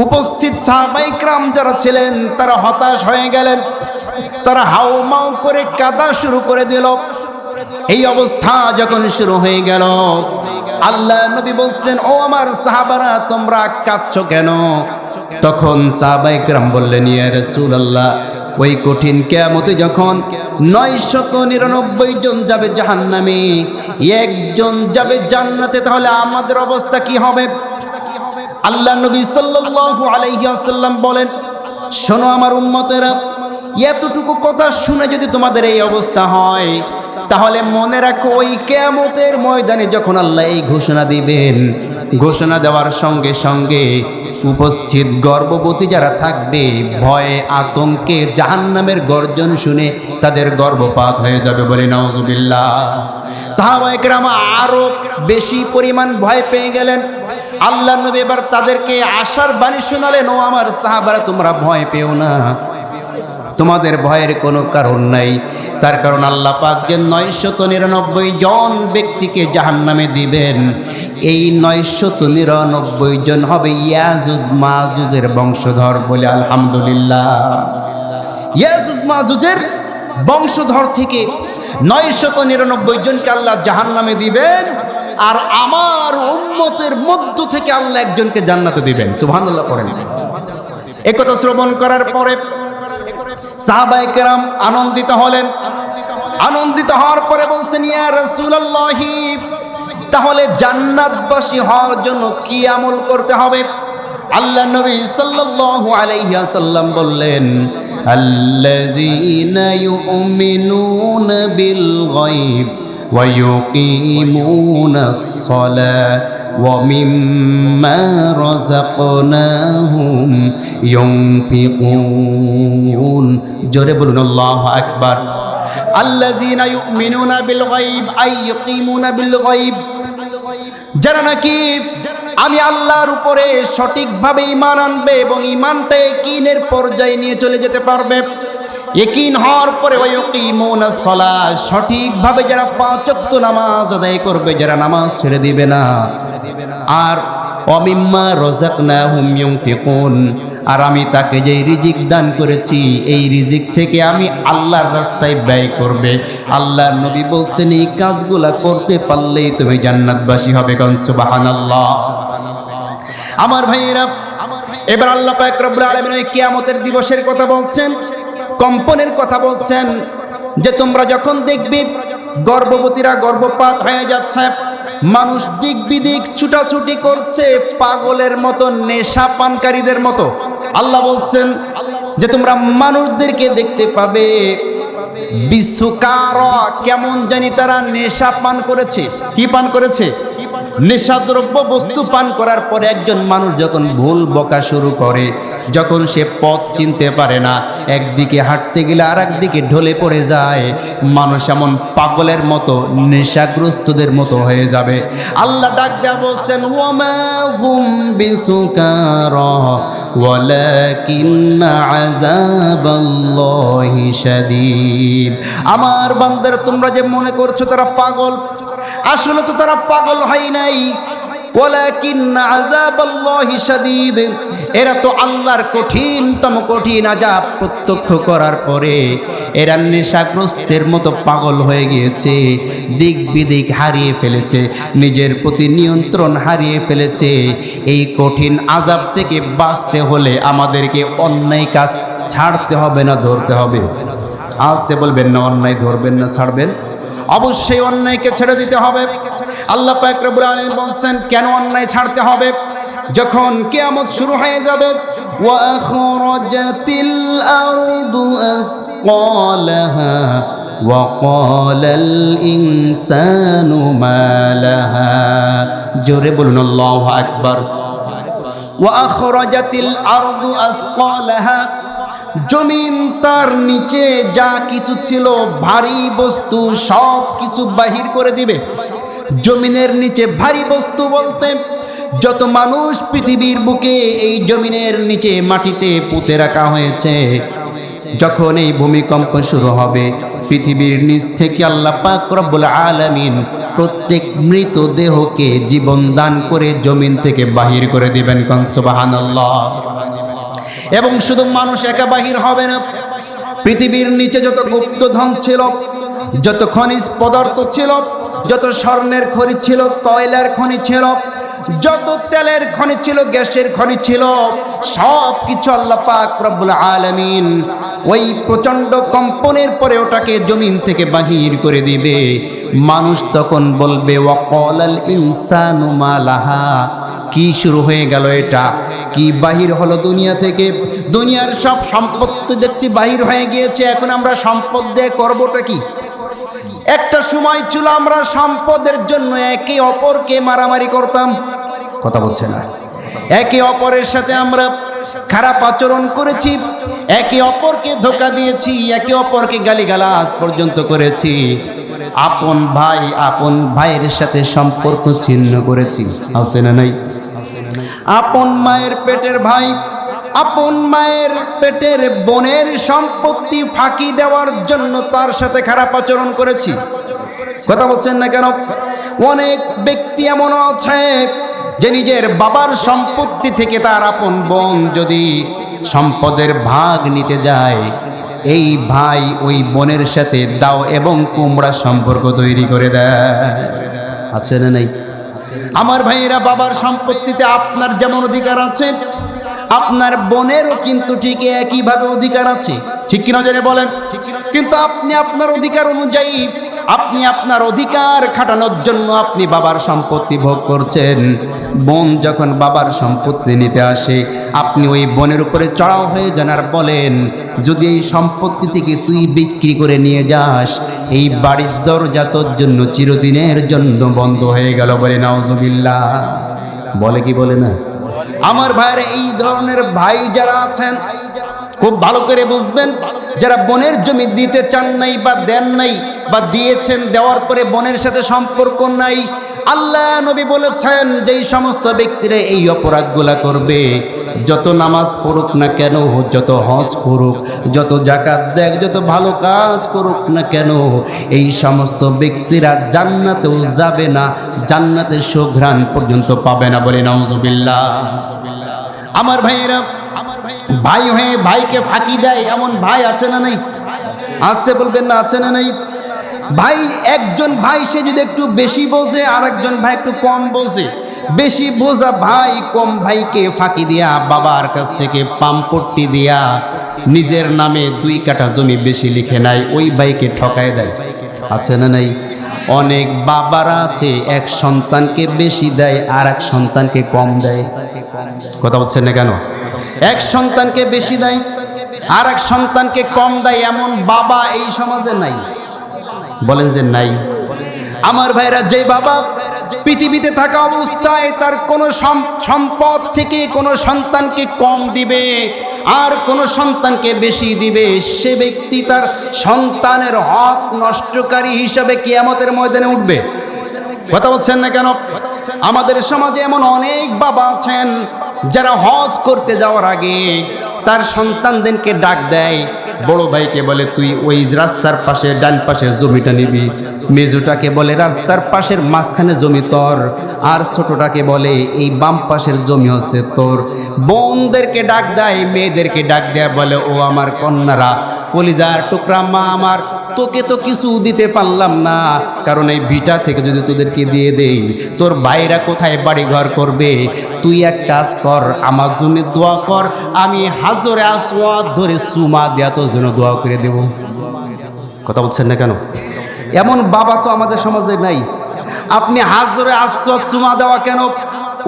S1: উপস্থিত সাহাবায়ে কিরাম যারা ছিলেন তারা হতাশ হয়ে গেলেন, তারা হাউমাউ করে কাঁদা শুরু করে দিল। এই অবস্থা যখন শুরু হয়ে গেল, আল্লাহ নবী বলছেন, ও আমার সাহাবারা, তোমরা কাঁদছো কেন? তখন সাহাবায়ে কিরাম বললেন, ইয়া রাসূলুল্লাহ, ওই কঠিন কিয়ামতে যখন 999 জন যাবে জাহান্নামে, একজন যাবে জান্নাতে, তাহলে আমাদের অবস্থা কি হবে? আল্লাহ নবী সাল্লাল্লাহু আলাইহি ওয়াসাল্লাম বলেন, শোনো আমার উম্মতেরা, এতটুকু কথা শুনে যদি তোমাদের এই অবস্থা হয়, তাহলে মনে রাখো ওই কিয়ামতের ময়দানে যখন আল্লাহ এই ঘোষণা দিবেন, ঘোষণা দেওয়ার সঙ্গে সঙ্গে উপস্থিত গর্ভবতী যারা থাকবে ভয়ে আতঙ্কে জাহান্নামের গর্জন শুনে তাদের গর্ভপাত হয়ে যাবে, বলে নাউজুবিল্লাহ। সাহাবায়ে কেরাম আরো বেশি পরিমাণ ভয় পেয়ে গেলেন। আল্লাহ নবী এবার তাদেরকে আশার বাণী শোনালেন, ও আমার সাহাবারা, তোমরা ভয় পেও না, তোমাদের ভয়ের কোনো কারণ নাই। তার কারণ আল্লাহ পাক যে 999 জন ব্যক্তিকে জাহান্নামে দিবেন, এই 999 জন হবে ইয়াজুজ মাজুজের বংশধর, বলে আলহামদুলিল্লাহ। ইয়াজুজ মাজুজের বংশধর থেকে 999 জনকে আল্লাহ জাহান্নামে দিবেন, আর আমার উম্মতের মধ্য থেকে আল্লাহ একজনকে জান্নাতে দিবেন। সুবহানাল্লাহ পড়েন। একথা শ্রবণ করার পরে সাহাবায়ে কেরাম আনন্দিত হলেন। আনন্দিত হওয়ার পরে বলছেন, ইয়া রাসূলুল্লাহ, তাহলে জান্নাতবাসী হওয়ার জন্য কি আমল করতে হবে? আল্লাহ নবী সাল্লাল্লাহু আলাইহি ওয়াসাল্লাম বললেন, আল্লাযীনা ইউমিনুনা বিল গায়ব ওয়া ইউকিমুনাস সালাহ ওয়া মিম্মা রাযাকনাহুম ইউনফিকুন। জোরে বলুন আল্লাহু আকবার। আল্লাযীনা ইউমিনুনা বিল গায়ব আই ইয়ুকিমুনা বিল গায়ব, যারা নাকি আমি আল্লাহর উপরে সঠিকভাবে ঈমান আনবে এবং ঈমানটা ইয়াকিনের পর্যায়ে নিয়ে চলে যেতে পারবে। ইয়াকিন হওয়ার পরে ওয়ায়ুকিমুনাস সালাত, সঠিকভাবে যারা 5 ওয়াক্ত নামাজ আদায় করবে, যারা নামাজ ছেড়ে দিবে না। আর ওয়ামিম্মা রাযাকনাহুম ইউনফিকুন, আর আমি তাকে যেই রিজিক দান করেছি এই রিজিক থেকে আমি আল্লাহর রাস্তায় ব্যয় করবে। আল্লাহর নবী বলছেন এই কাজগুলা করতে পারলেই তুমি জান্নাতবাসী হবে। কোন সুবহানাল্লাহ। আমার ভাইয়েরা, এবার আল্লাহ পাক রব্বুল আলামিন ওই কিয়ামতের দিবসের কথা বলছেন, কম্পনের কথা বলছেন, যে তোমরা যখন দেখবে গর্ভবতীরা গর্ভপাত হয়ে যাচ্ছে, মানুষ দিক বিদিক ছুটাছুটি করছে পাগলের মতো, নেশা পানকারীদের মতো। আল্লাহ বলছেন যে তোমরা মানুষদেরকে দেখতে পাবে বিসুকার, কেমন জানি তারা নেশা পান করেছে। কি পান করেছে? নেশাদ্রব্য বস্তু পান করার পরে একজন মানুষ যখন ভুল বকা শুরু করে, যখন সে পথ চিনতে পারে না, একদিকে হাঁটতে গেলে আর একদিকে ঢলে পড়ে যায়, মানুষ এমন পাগলের মতো নেশাগ্রস্তদের মতো হয়ে যাবে। আল্লাহ ডাক দেয়া বলছেন ওয়ামা হুম বিসুকারা ওয়ালাকিন্না আযাবাল্লাহি শাদীদ। আমার বান্দারা, তোমরা যে মনে করছো তারা পাগল, আসলে তো তারা পাগল হয় নাই। ওয়ালাকিন্না আযাবাল্লাহি শাদীদ, এরা তো আল্লাহর কঠিনতম কঠিন আযাব প্রত্যক্ষ করার পরে এরা নেশাগ্রস্তের মতো পাগল হয়ে গিয়েছে, দিক বিদিক হারিয়ে ফেলেছে, নিজের প্রতি নিয়ন্ত্রণ হারিয়ে ফেলেছে। এই কঠিন আযাব থেকে বাঁচতে হলে আমাদেরকে অন্যায় কাজ ছাড়তে হবে না ধরতে হবে? আসছে বলবেন না অন্যায় ধরবেন না ছাড়বেন? অবশ্যই অন্যায়কে ছেড়ে দিতে হবে। আল্লাহ পাক রব্বুল আলামিন বলছেন কেন অন্যায় ছাড়তে হবে? যখন কিয়ামত শুরু হয়ে যাবে, ওয়া আখরাজাতিল আরদু আসকালাহা ওয়া ক্বালাল ইনসানু মা লাহা। জোরে বলুন আল্লাহু আকবার। ওয়া আখরাজাতিল আরদু আসকালাহা, জমিন তার নিচে যা কিছু ছিল ভারী বস্তু সব কিছু বাহির করে দিবে। জমিনের নিচে ভারী বস্তু বলতে যত মানুষ পৃথিবীর বুকে এই জমিনের নিচে মাটিতে পুঁতে রাখা হয়েছে, যখন এই ভূমিকম্প শুরু হবে, পৃথিবীর নিচ থেকে আল্লাহ পাক রব্বুল আলামিন প্রত্যেক মৃতদেহকে জীবন দান করে জমিন থেকে বাহির করে দিবেন। কোন সুবহানাল্লাহ। এবং শুধু মানুষ একা বাহির হবে না, পৃথিবীর নিচে যত গুপ্তধন ছিল, যত খনিজ পদার্থ ছিল, যত স্বর্ণের খনি ছিল, কয়লার খনি ছিল, যত তেলের খনি ছিল, গ্যাসের খনি ছিল, সব কিছু আল্লাহ পাক রব্বুল আলামিন ওই প্রচণ্ড কম্পনের পরে ওটাকে জমিন থেকে বাহির করে দিবে। মানুষ তখন বলবে ওয়াকালাল ইনসানু মা লাহা, কি শুরু হয়ে গেল এটা? কি বাহির হলো দুনিয়া থেকে? দুনিয়ার সব সম্পত্তি দেখছি বাহির হয়ে গিয়েছে, এখন আমরা সম্পদ দিয়ে করবোটা কি? একটা সময় ছিল আমরা সম্পদের জন্য একে অপরকে মারামারি করতাম, কথা বলছে না, একে অপরের সাথে আমরা খারাপ আচরণ করেছি, একে অপরকে ধোঁকা দিয়েছি, একে অপরকে গালিগালাজ পর্যন্ত করেছি, আপন ভাই আপন ভাইয়ের সাথে সম্পর্ক ছিন্ন করেছি, আছে না নাই? আপন মায়ের পেটের ভাই আপন মায়ের পেটের বোনের সম্পত্তি ফাঁকি দেওয়ার জন্য তার সাথে খারাপ আচরণ করেছি, কথা বলছেন না কেন? অনেক ব্যক্তি এমন আছে যে নিজের বাবার সম্পত্তি থেকে তার আপন বোন যদি সম্পদের ভাগ নিতে যায়, এই ভাই ওই বোনের সাথে দাও এবং কুমড়া সম্পর্ক তৈরি করে দেয়, আছে না নাই? আমার ভাইয়েরা, বাবার সম্পত্তিতে আপনার যেমন অধিকার আছে, আপনার বোনেরও কিন্তু ঠিক একইভাবে অধিকার আছে, ঠিক কিনা জেনে বলেন? কিন্তু আপনি আপনার অধিকার অনুযায়ী, আপনি আপনার অধিকার খাটানোর জন্য আপনি বাবার সম্পত্তি ভোগ করছেন। বোন যখন বাবার সম্পত্তি নিতে আসে, আপনি ওই বোনের উপরে চড়াও হয়ে যান আর বলেন, যদি এই সম্পত্তি থেকে তুই বিক্রি করে নিয়ে যাস, এই বাড়ির দরজা তোর জন্য চিরদিনের জন্য বন্ধ হয়ে গেল। বলে নাউজুবিল্লাহ। বলে কি বলে না? আমার ভাইয়েরা, এই ধরনের ভাই যারা আছেন খুব ভালো করে বুঝবেন, যারা বোনের জমি দিতে চান নাই বা দেন নাই, বা দিয়েছেন দেওয়ার পরে বোনের সাথে সম্পর্ক নাই, আল্লাহ নবী বলেছেন যেই সমস্ত ব্যক্তিরা এই অপরাধগুলা করবে, যত নামাজ পড়ুক না কেন, যত হজ করুক, যত যাকাত দেখ, যত ভালো কাজ করুক না কেন, এই সমস্ত ব্যক্তিরা জান্নাতেও যাবে না, জান্নাতের সুঘ্রাণ পর্যন্ত পাবে না। বলে নাউজুবিল্লাহ। আমার ভাইয়েরা, ভাই হয়ে ভাইকে ফাঁকি দেয় এমন ভাই আছে না নাই? আসতে বলবেন না, আছে না নাই? ভাই, একজন ভাই সে যদি একটু বেশি বোঝে আর একজন ভাই একটু কম বোঝে, বেশি বোঝা ভাই কম ভাইকে ফাঁকি দিয়া বাবার কাছ থেকে পাম্পট্টি দিয়া নিজের নামে 2 কাঠা জমি বেশি লিখে নেয়, ওই ভাইকে ঠকায় দেয়। আছে না নাই? অনেক বাবারা আছে এক সন্তানকে বেশি দেয় আর এক সন্তানকে কম দেয়। কথা বলছেন না কেন? এক সন্তানকে বেশি দেয় আর এক সন্তানকে কম দেয়, এমন বাবা এই সমাজে নাই? বলেন যে নাই। আমার ভাইরা, যে বাবা পৃথিবীতে থাকা অবস্থায় তার কোনো সম্পদ থেকে কোনো সন্তানকে কম দিবে আর কোনো সন্তানকে বেশি দিবে, সে ব্যক্তি তার সন্তানের হক নষ্টকারী হিসাবে কিয়ামতের ময়দানে উঠবে। কথা বলছেন না কেন? আমাদের সমাজে এমন অনেক বাবা আছেন যারা হজ করতে যাওয়ার আগে তার সন্তানদেরকে ডাক দেয়, বড় ভাইকে বলে তুই ওই রাস্তার পাশে ডান পাশের জমিটা নিবি, মেজোটাকে বলে রাস্তার পাশের মাঝখানে জমি তোর, আর ছোটটাকে বলে এই বাম পাশের জমি হচ্ছে তোর। বোনদেরকে ডাক দেয়, মেয়েদেরকে ডাক দেয়, বলে ও আমার কন্যারা, কলিজার টুকরা মা আমার, তোকে তো কিছু দিতে পারলাম না, কারণ এই ভিটা থেকে যদি তোদেরকে দিয়ে দেই তোর ভাইরা কোথায় বাড়ি ঘর করবে? তুই এক কাজ কর, আমার জন্য দোয়া কর, আমি হাজরে আসওয়াদ ধরে চুমা দেয়া তোর জন্য দোয়া করে দেব। কথা বলছেন না কেন? এমন বাবা তো আমাদের সমাজে নাই। আপনি হাজরে আসওয়াদ চুমা দেওয়া কেন?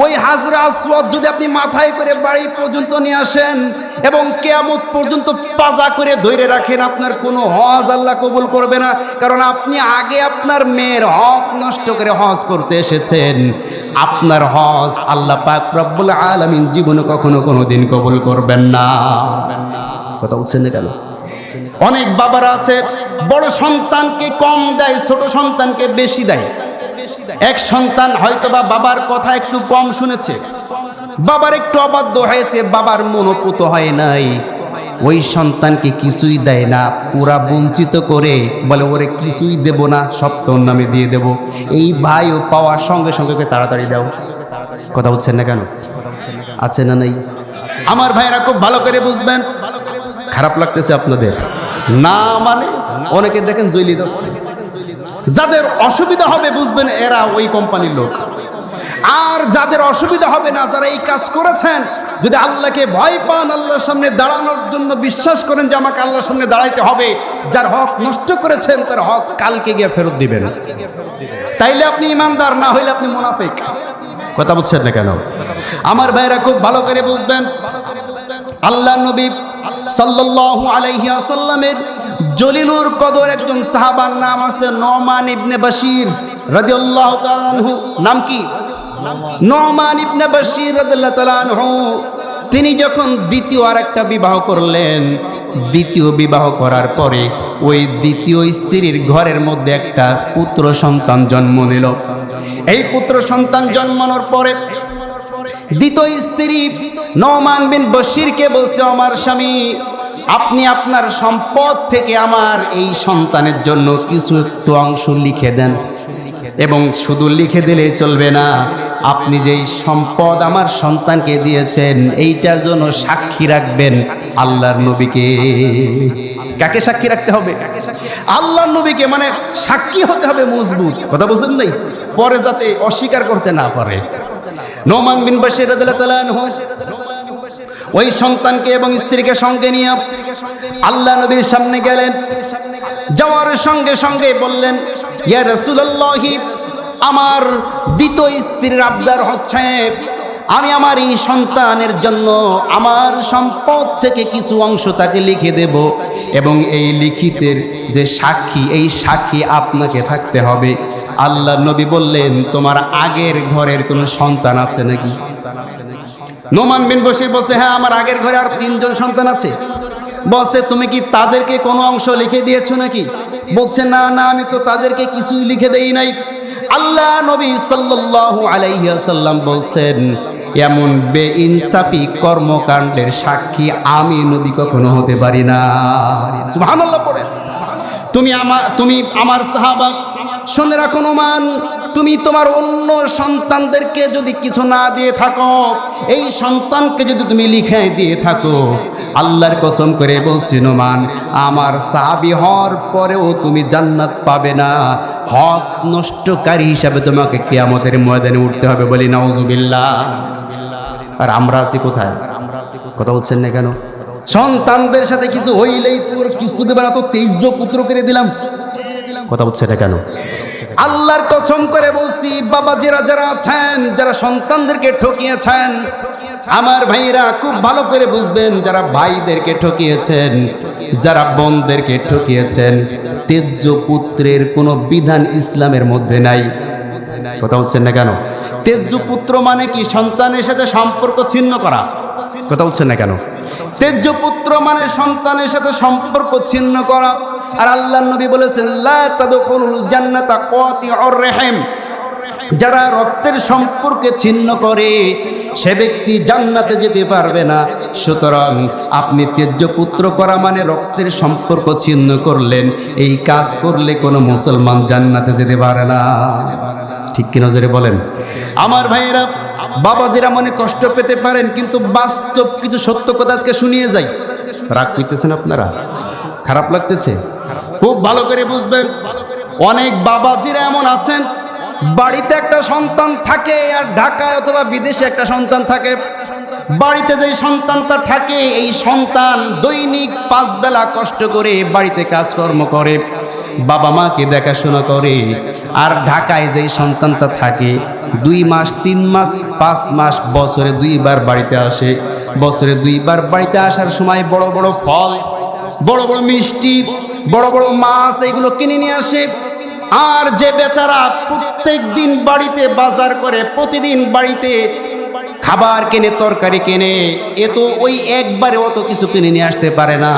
S1: ওই হাজরে আসওয়াদ যদি আপনি মাথায় করে বাড়ি পর্যন্ত নিয়ে আসেন এবং কিয়ামত পর্যন্ত পাজা করে ধরে রাখেন, আপনার কোনো হজ আল্লাহ কবুল করবে না, কারণ আপনি আগে আপনার মেয়ের হক নষ্ট করে হজ করতে এসেছেন। আপনার হজ আল্লাহ পাক রব্বুল আলামিন জীবনে কখনো কোনোদিন কবুল করবেন না। কথা বলছেন না কেন? অনেক বাবারা আছে বড় সন্তানকে কম দেয়, ছোট সন্তানকে বেশি দেয়। এক সন্তান হয়তোবা বাবার কথা একটু কম শুনেছে, বাবার একটু অবাধ্য হয়েছে, বাবার মনোপুত হয় নাই, ওই সন্তানকে কিছুই দেয় না, পুরা বঞ্চিত করে বলে ওরে কিছুই দেব না, সব তোর নামে দিয়ে দেব। এই ভাইও পাওয়ার সঙ্গে সঙ্গে তাড়াতাড়ি দাও। কথা বলছেন না কেন? আছে না নাই? আমার ভাইরা খুব ভালো করে বুঝবেন। খারাপ লাগতেছে আপনাদের না? মানে অনেকে দেখেন জইলি যাচ্ছে, যাদের অসুবিধা হবে বুঝবেন এরা ওই কোম্পানির লোক, আর যাদের অসুবিধা হবে না, যারা এই কাজ করেছেন, যদি আল্লাহকে ভয় পান, আল্লাহর সামনে দাঁড়ানোর জন্য বিশ্বাস করেন যে আমাকে আল্লাহর সামনে দাঁড়াইতে হবে, যার হক নষ্ট করেছেন তার হক কালকে গিয়ে ফেরত দিবেন। তাইলে আপনি ইমানদার, না হইলে আপনি মুনাফিক। কথা বলছেন না কেন? আমার ভাইরা খুব ভালো করে বুঝবেন। আল্লাহ নবী সাল্লাল্লাহু আলাইহি ওয়াসাল্লামের জলিলুর কদর একজন সাহাবার নাম আছে নোমান ইবনে বাশির রাদিয়াল্লাহু তাআলা আনহু। নাম কি? নোমান ইবনে বাশির রাদিয়াল্লাহু তাআলা আনহু। তিনি যখন দ্বিতীয় আরেকটা বিবাহ করলেন, দ্বিতীয় বিবাহ করার পরে ওই দ্বিতীয় স্ত্রীর ঘরের মধ্যে একটা পুত্র সন্তান জন্ম নিল। এই পুত্র সন্তান জন্মানোর পরে দ্বিতীয় স্ত্রী নোমান বিন বশিরকে বলছে, আমার স্বামী, আপনি আপনার সম্পদ থেকে আমার এই সন্তানের জন্য কিছু একটু অংশ লিখে দেন, এবং শুধু লিখে দিলেই চলবে না, আপনি যেই সম্পদ আমার সন্তানকে দিয়েছেন এইটার জন্য সাক্ষী রাখবেন আল্লাহর নবীকে। কাকে সাক্ষী রাখতে হবে? আল্লাহর নবীকে। মানে সাক্ষী হতে হবে মজবুত। কথা বুঝেন নাই? পরে যাতে অস্বীকার করতে না পারে। নোমান বিন বশির রাদিয়াল্লাহু তাআলা আনহু ওই সন্তানকে এবং স্ত্রীকে সঙ্গে নিয়ে আল্লাহ নবীর সামনে গেলেন। যাওয়ার সঙ্গে সঙ্গে বললেন, ইয়া রাসূলুল্লাহ, আমার দ্বিতীয় স্ত্রীর আবদার হচ্ছে আমি আমার এই সন্তানের জন্য আমার সম্পদ থেকে কিছু অংশ তাকে লিখে দেব, এবং এই লিখিতের যে সাক্ষী, এই সাক্ষী আপনাকে থাকতে হবে। আল্লাহ নবী বললেন, তোমার আগের ঘরের কোনো সন্তান আছে নাকি? নোমান বিন বশির বলছে, হ্যাঁ, আমার আগের ঘরে আর 3জন সন্তান আছে। বলছে তুমি কি তাদেরকে কোনো অংশ লিখে দিয়েছো নাকি? বলছে না না, আমি তো তাদেরকে কিছুই লিখে দেই নাই। আল্লাহ নবী সাল্লাল্লাহু আলাইহি ওয়াসাল্লাম বলছেন, এমন বেইনসাফি কর্মকাণ্ডের সাক্ষী আমি নবী কখনো হতে পারি না। সুবহানাল্লাহ পড়েন। তুমি আমার সাহাবা, শুনে রাখো নোমান, তুমি তোমার অন্য সন্তানদেরকে যদি কিছু না দিয়ে থাকো, এই সন্তানকে যদি তুমি লিখে দিয়ে থাকো, আল্লাহর কসম করে বলছি নোমান, আমার সাহাবী হওয়ার পরেও তুমি জান্নাত পাবে না। হক নষ্টকারী হিসাবে তোমাকে কিয়ামতের ময়দানে উঠতে হবে, বলি নাউজুবিল্লাহ। আর আমরা আছি কোথায়? কথা বলছেন না কেন? সন্তানদের সাথে কিছু হইলেই তোর কিছু দেবে না, তো তেজ্য পুত্র করে দিলাম। কথা বলছে না কেন? আল্লাহর কসম করে বলছি, বাবাজিরা যারা আছেন, যারা সন্তানদেরকে ঠকিয়েছেন, আমার ভাইরা খুব ভালো করে বুঝবেন, যারা ভাইদেরকে ঠকিয়েছেন, যারা বোনদেরকে ঠকিয়েছেন, তেজ্য পুত্রের কোনো বিধান ইসলামের মধ্যে নাই। কথা বলছেন না কেন? তেজ্য পুত্র মানে কি? সন্তানের সাথে সম্পর্ক ছিন্ন করা। কথা বলছেন না কেন? তেজ্য পুত্র মানে সন্তানের সাথে সম্পর্ক ছিন্ন করা। আর আল্লাহর নবী বলেছেন, লা তাদখুলুল জান্নাতা কাতিউর রহিম, যারা রক্তের সম্পর্কে ছিন্ন করে সে ব্যক্তি জান্নাতে যেতে পারবে না। সুতরাং আপনি তেজ্য পুত্র করা মানে রক্তের সম্পর্ক ছিন্ন করলেন। এই কাজ করলে কোনো মুসলমান জান্নাতে যেতে পারে না। ঠিক কি নজরে বলেন? আমার ভাইয়েরা, বাবাজিরা মনে কষ্ট পেতে পারেন, কিন্তু বাস্তব কিছু সত্য কথা আজকে শুনিয়ে যাই। রাগ করতেছেন আপনারা? খারাপ লাগতেছে? খুব ভালো করে বুঝবেন, অনেক বাবাজিরা এমন আছেন, বাড়িতে একটা সন্তান থাকে আর ঢাকায় অথবা বিদেশে একটা সন্তান থাকে। বাড়িতে যেই সন্তানটা থাকে, এই সন্তান দৈনিক 5 বেলা কষ্ট করে বাড়িতে কাজকর্ম করে, বাবা মাকে দেখাশোনা করে। আর ঢাকায় যেই সন্তানটা থাকে, 2 মাস 3 মাস 5 মাস বছরে 2 বার বাড়িতে আসে। বছরে 2 বার বাড়িতে আসার সময় বড় বড় ফল, বড় বড় মিষ্টি, বড় বড় মাছ এগুলো কিনে নিয়ে আসে। আর যে বেচারা প্রত্যেক দিন বাড়িতে বাজার করে, প্রতিদিন বাড়িতে খাবার কেনে, তরকারি কেনে, এ তো ওই একবারে অত কিছু কিনে নিয়ে আসতে পারে না।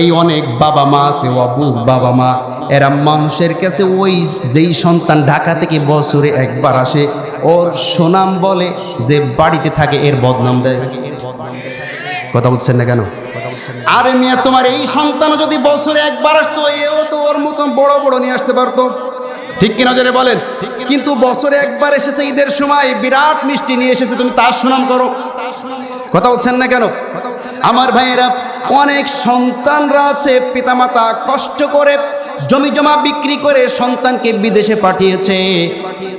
S1: এই অনেক বাবা মা আছে, অবুঝ বাবা মা, এরা মানুষের কাছে ওই যেই সন্তান ঢাকা থেকে বছরে একবার আসে, ওর সুনাম বলে, যে বাড়িতে থাকে এর বদনাম দেয়। কথা বলছেন না কেন? আরে মিয়া, তোমার এই সন্তান যদি বছরে একবার আসতো, এও তো ওর মতন বড় বড় নিয়ে আসতে পারতো। ঠিক কি নজরে বলেন? কিন্তু বছরে একবার এসেছে, ঈদের সময় বিরাট মিষ্টি নিয়ে এসেছে, তুমি তার সুনাম করো। কথা বলছেন না কেন? আমার ভাইয়েরা, অনেক সন্তানরা আছে, পিতামাতা কষ্ট করে জমি জমা বিক্রি করে সন্তানকে বিদেশে পাঠিয়েছে।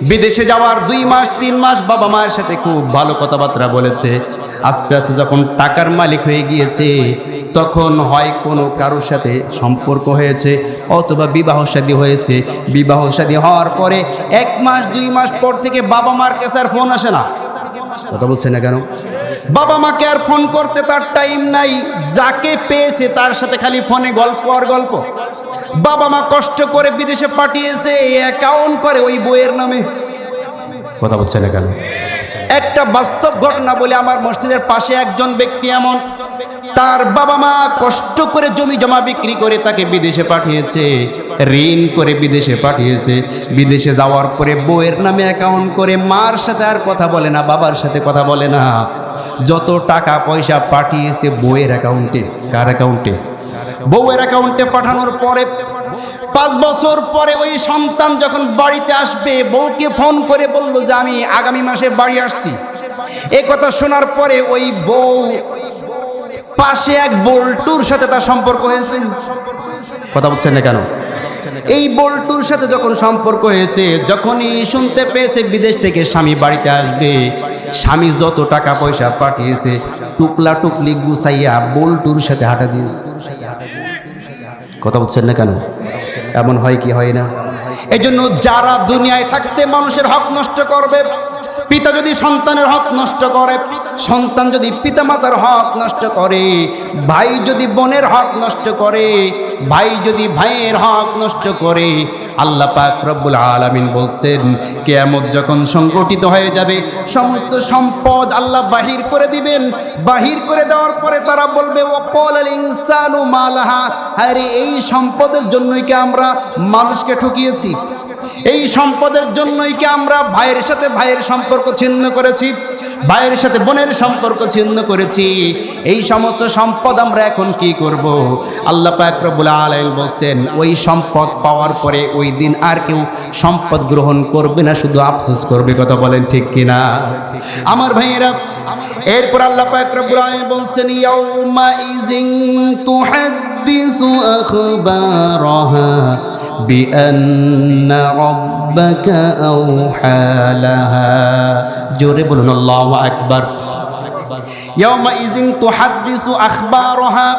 S1: বিদেশে যাওয়ার 2 মাস 3 মাস বাবা মায়ের সাথে খুব ভালো কথাবার্তা বলেছে। আস্তে আস্তে যখন টাকার মালিক হয়ে গিয়েছে, তখন হয় কোনো কারোর সাথে সম্পর্ক হয়েছে অথবা বিবাহ শাদী হয়েছে। বিবাহ শাদী হওয়ার পরে 1 মাস 2 মাস পর থেকে বাবা মার কাছে আর ফোন আসে না। কথা বলছে না কেন? বাবা মাকে আর ফোন করতে তার টাইম নাই, যাকে পেয়েছে তার সাথে খালি ফোনে গল্প আর গল্প। বাবা মা কষ্ট করে বিদেশে পাঠিয়েছে, অ্যাকাউন্ট করে ওই বইয়ের নামে। কথা বলছে না কেন? একটা বাস্তব ঘটনা বলে, আমার মসজিদের পাশে একজন ব্যক্তি এমন, তার বাবা মা কষ্ট করে জমি জমা বিক্রি করে তাকে বিদেশে পাঠিয়েছে, ঋণ করে বিদেশে পাঠিয়েছে। বিদেশে যাওয়ার পরে বউয়ের নামে অ্যাকাউন্ট করে, মার সাথে আর কথা বলে না, বাবার সাথে কথা বলে না। যত টাকা পয়সা পাঠিয়েছে বউয়ের অ্যাকাউন্টে। কার অ্যাকাউন্টে? বউয়ের অ্যাকাউন্টে পাঠানোর পরে 5 বছর পরে ওই সন্তান যখন বাড়িতে আসবে, বউকে ফোন করে বলল যে আমি আগামী মাসে বাড়ি আসছি। এই কথা শোনার পরে ওই বউ পাশে এক বল্টুর সাথে তার সম্পর্ক হয়েছে। কথা বলছেন না কেন? এই বল্টুর সাথে যখন সম্পর্ক হয়েছে, যখনই শুনতে পেয়েছে বিদেশ থেকে স্বামী বাড়িতে আসবে, স্বামী যত টাকা পয়সা পাঠিয়েছে টুকলা টুকলি গুছাইয়া বল্টুর সাথে হাঁটা দিয়েছে। কথা বলছেন না কেন? এমন হয় কি হয় না? এজন্য যারা দুনিয়ায় থাকতে মানুষের হক নষ্ট করবে, পিতা যদি সন্তানের হক নষ্ট করে, সন্তান যদি পিতামাতার হক নষ্ট করে, ভাই যদি বোনের হক নষ্ট করে, ভাই যদি ভাইয়ের হক নষ্ট করে, আল্লাহ পাক রব্বুল আলামিন বলছেন কিয়ামত যখন সংগঠিত হয়ে যাবে সমস্ত সম্পদ আল্লাহ বাহির করে দিবেন। বাহির করে দেওয়ার পরে তারা বলবে ওয়াকালাল ইনসানু মালাহা, আরে এই সম্পদের জন্যই কি আমরা মানুষকে ঠকিয়েছি? এই সম্পদের জন্যই কি আমরা ভাইয়ের সাথে ভাইয়ের সম্পর্ক ছিন্ন করেছি, ভাইয়ের সাথে বোনের সম্পর্ক ছিন্ন করেছি? এই সমস্ত সম্পদ আমরা এখন কি করব? আল্লাহ পাক রব্বুল আলামিন বলছেন ওই সম্পদ পাওয়ার পরে ওই দিন আর কেউ সম্পদ গ্রহণ করবে না, শুধু আফসোস করবে। কথা বলেন ঠিক কিনা আমার ভাইয়েরা? এরপর আল্লাহ পাক রব্বুল আলামিন বলছেন ইয়াউমা ইযিন তুহাদ্দিসু আখবারাহা বিআন্না রাব্বাকা আওহা লাহা। জোরে বলুন আল্লাহু আকবার। ইয়াউমা ইযিন তুহাদ্দিসু আখবারাহা,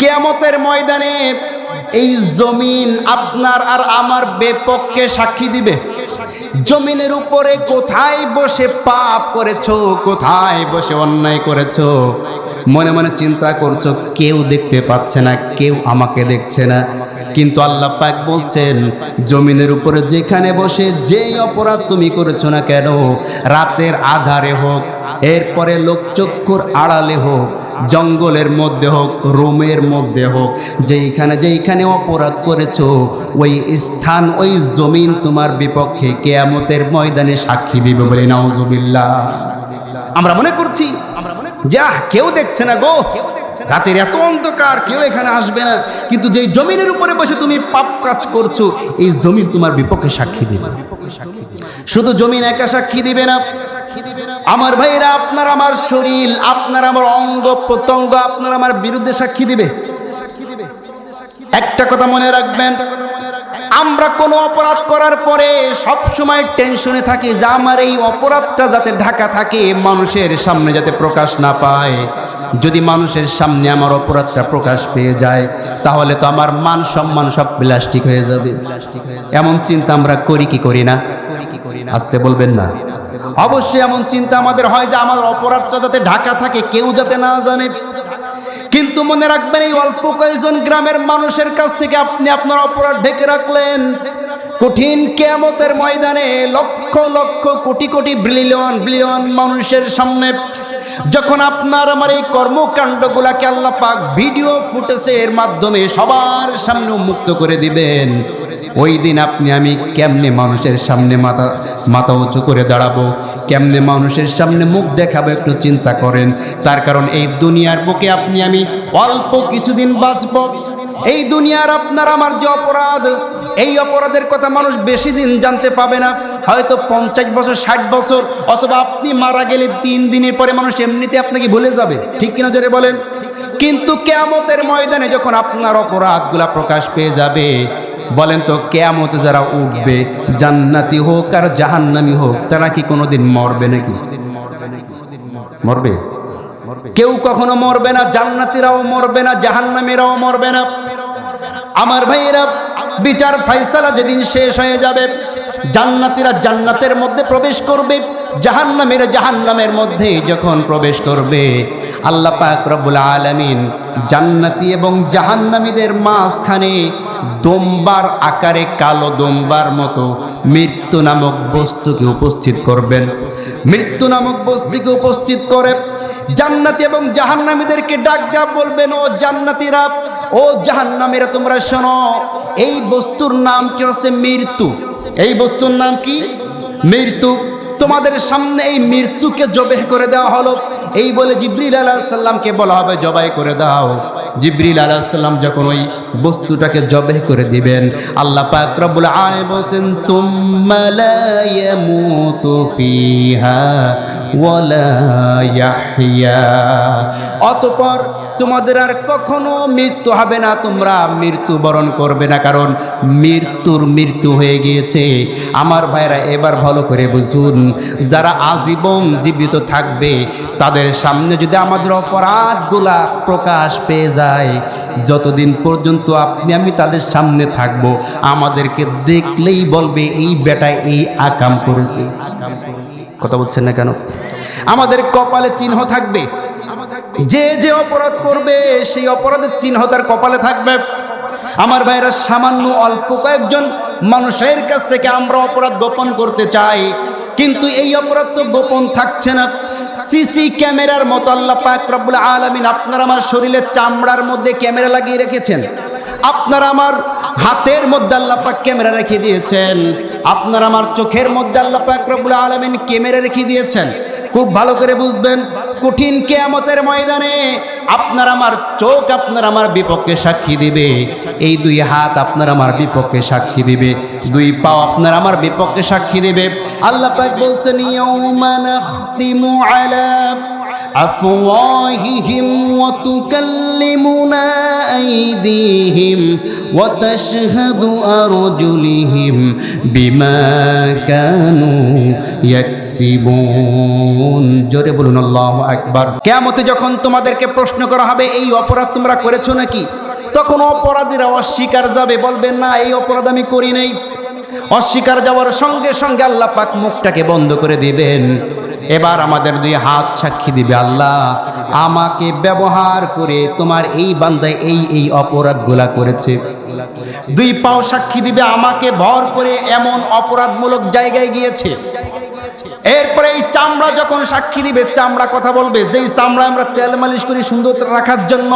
S1: কিয়ামতের ময়দানে এই জমিন আপনার আর আমার বিপক্ষে সাক্ষী দিবে। জমিনের উপরে কোথায় বসে পাপ করেছো, কোথায় বসে অন্যায় করেছো, মনে মনে চিন্তা করছো, কেউ দেখতে পাচ্ছে না, কেউ আমাকে দেখছে না। কিন্তু আল্লাহ পাক বলছেন জমিনের উপরে যেখানে বসে যেই অপরাধ তুমি করেছো না কেন, রাতের আধারে হোক, এরপরে লোকচক্ষুর আড়ালে হোক, জঙ্গলের মধ্যে হোক, রুমের মধ্যে হোক, যেইখানে অপরাধ করেছো ওই স্থান ওই জমিন তোমার বিপক্ষে কিয়ামতের ময়দানে সাক্ষী দিবে বলে নাউজুবিল্লাহ। আমরা মনে করছি যা কেউ দেখছে না গো, রাতের এত অন্ধকার, কেউ এখানে আসবে না, কিন্তু যেই জমিনের উপরে বসে তুমি পাপ কাজ করছো এই জমিন তোমার বিপক্ষে সাক্ষী দিবে। শুধু জমিন একা সাক্ষী দিবে না আমার ভাইরা, আপনার আমার শরীর, আপনার আমার অঙ্গ প্রত্যঙ্গ আপনার আমার বিরুদ্ধে সাক্ষী দিবে। একটা কথা মনে রাখবেন, আমরা কোনো অপরাধ করার পরে সব সময় টেনশনে থাকি যে আমার এই অপরাধটা যাতে ঢাকা থাকে, মানুষের সামনে যাতে প্রকাশ না পায়। যদি মানুষের সামনে আমার অপরাধটা প্রকাশ পেয়ে যায় তাহলে তো আমার মান সম্মান সব প্লাস্টিক হয়ে যাবে। এমন চিন্তা আমরা করি কি করি না? আসতে বলবেন না? অবশ্যই এমন চিন্তা আমাদের হয় যে আমার অপরাধটা যাতে ঢাকা থাকে, কেউ যাতে না জানে। কিন্তু মনে রাখবেন এই অল্প কয়েকজন গ্রামের মানুষের কাছ থেকে আপনি আপনার অপরাধ ঢেকে রাখলেন, কঠিন কিয়ামতের ময়দানে লক্ষ লক্ষ কোটি কোটি বিলিয়ন বিলিয়ন মানুষের সামনে যখন আপনার আমার এই কর্মকাণ্ডগুলাকে আল্লাহ পাক ভিডিও ফুটেজের মাধ্যমে সবার সামনে উন্মুক্ত করে দিবেন, ওই দিন আপনি আমি কেমনে মানুষের সামনে মাথা উঁচু করে দাঁড়াবো, কেমনে মানুষের সামনে মুখ দেখাবো একটু চিন্তা করেন। তার কারণ এই দুনিয়ার বুকে আপনি আমি অল্প কিছুদিন বাঁচব। এই দুনিয়ার আপনার আমার যে অপরাধ, এই অপরাধের কথা মানুষ বেশি দিন জানতে পাবে না, হয়তো 50 বছর 60 বছর, অথবা আপনি মারা গেলে 3 দিনের পরে মানুষ এমনিতে আপনাকে ভুলে যাবে। ঠিক কিনা জোরে বলেন? কিন্তু কিয়ামতের ময়দানে যখন আপনার অপরাধগুলা প্রকাশ পেয়ে যাবে, বলেন তো কিয়ামতে যারা উঠবে, জান্নাতি হোক আর জাহান্নামী হোক, তারা কি কোনোদিন মরবে নাকি? মরবে? কেউ কখনো মরবে না। জান্নাতীরাও মরবে না, জাহান্নামীরাও মরবে না। আমার ভাইয়েরা, বিচার ফায়সালা যেদিন শেষ হয়ে যাবে, জান্নাতীরা জান্নাতের মধ্যে প্রবেশ করবে, জাহান্নামীরা জাহান্নামের মধ্যে যখন প্রবেশ করবে, আল্লাহ পাক রব্বুল আলামিন জান্নাতি এবং জাহান্নামীদের মাঝখানে দোম্বার আকারে, কালো দোম্বার মতো মৃত্যু নামক বস্তুকে উপস্থিত করবেন। মৃত্যু নামক বস্তুকে উপস্থিত করে জান্নাতি এবং জাহান্নামীদেরকে ডাক দেয়া বলবেন, ও জান্নাতীরা, ও জাহান্নামীরা, তোমরা শোনো, এই বস্তুর নাম কি হচ্ছে মৃত্যু। এই বস্তুর নাম কি? মৃত্যু। তোমাদের সামনে এই মৃত্যুকে জবাই করে দেওয়া হলো। এই বলে জিবরিল আলাইহিস সালামকে বলা হবে জবাই করে দাও। জিবরিল আলাইহিস সালাম যখন ওই বস্তুটাকে জবাই করে দিবেন, আল্লাহ পাক রব্বুল আলামিন বলেন সুম্মা লা ইয়ামুতু ফিহা ওয়ালা ইয়াহইয়া, অতঃপর তোমাদের আর কখনো মৃত্যু হবে না, তোমরা মৃত্যুবরণ করবে না, কারণ মৃত্যু হয়ে গিয়েছে। আমার ভাইরা, এবার ভালো করে বুঝুন, যারা আজীবন জীবিত থাকবে তাদের সামনে যদি আমাদের অপরাধগুলা প্রকাশ পেয়ে যায়, যতদিন পর্যন্ত আপনি আমি তাদের সামনে থাকব, আমাদেরকে দেখলেই বলবে এই বেটা এই আকাম করেছে। কথা বলছেন না কেন? আমাদের কপালে চিহ্ন থাকবে, যে যে অপরাধ করবে সেই অপরাধের চিহ্ন তার কপালে থাকবে। আমার ভাইরা, সামান্য অল্প কয়েকজন মানুষের কাছ থেকে আমরা অপরাধ গোপন করতে চাই, কিন্তু এই অপরাধ তো গোপন থাকছে না। সিসি ক্যামেরার মতো আল্লাহ পাক রব্বুল আলামিন আপনার আমার শরীরের চামড়ার মধ্যে ক্যামেরা লাগিয়ে রেখেছেন। আপনার আমার হাতের মধ্যে আল্লাহ পাক ক্যামেরা রেখে দিয়েছেন। আপনার আমার চোখের মধ্যে আল্লাহ পাক রব্বুল আলামিন ক্যামেরা রেখে দিয়েছেন। খুব ভালো করে বুঝবেন, কঠিন কিয়ামতের ময়দানে আপনার আমার চোখ আপনার আমার বিপক্ষে সাক্ষী দিবে, এই দুই হাত আপনার আমার বিপক্ষে সাক্ষী দিবে, দুই পাও আপনার আমার বিপক্ষে সাক্ষী দিবে। আল্লাহ পাক বলছেন, ইয়াউমা নাখতিমু আলা আফওয়াহিহিম ওয়া তুকাল্লিমুনা আইদিহিম ওয়া তাশহাদু আরজুলিহিম বিমা কানু ইয়াকসিবুন। জোরে বলুন আল্লাহু আকবার। কিয়ামতে যখন তোমাদেরকে প্রশ্ন করা হবে এই অপরাধ তোমরা করেছো নাকি, তখন অপরাধীরা অস্বীকার যাবে, বলবেন না এই অপরাধ আমি করি নাই। অস্বীকার যাওয়ার সঙ্গে সঙ্গে আল্লাহ পাক মুখটাকে বন্ধ করে দিবেন। এবার আমাদের দুই হাত সাক্ষী দিবে, আল্লাহ আমাকে ব্যবহার করে তোমার এই বান্দায় এই এই অপরাধগুলা করেছে। দুই পাও সাক্ষী দিবে, আমাকে ভর করে এমন অপরাধমূলক জায়গায় গিয়েছে। এরপরে এই চামড়া যখন সাক্ষী দিবে, চামড়া কথা বলবে। যেই চামড়া আমরা তেল মালিশ করি সুন্দর রাখার জন্য,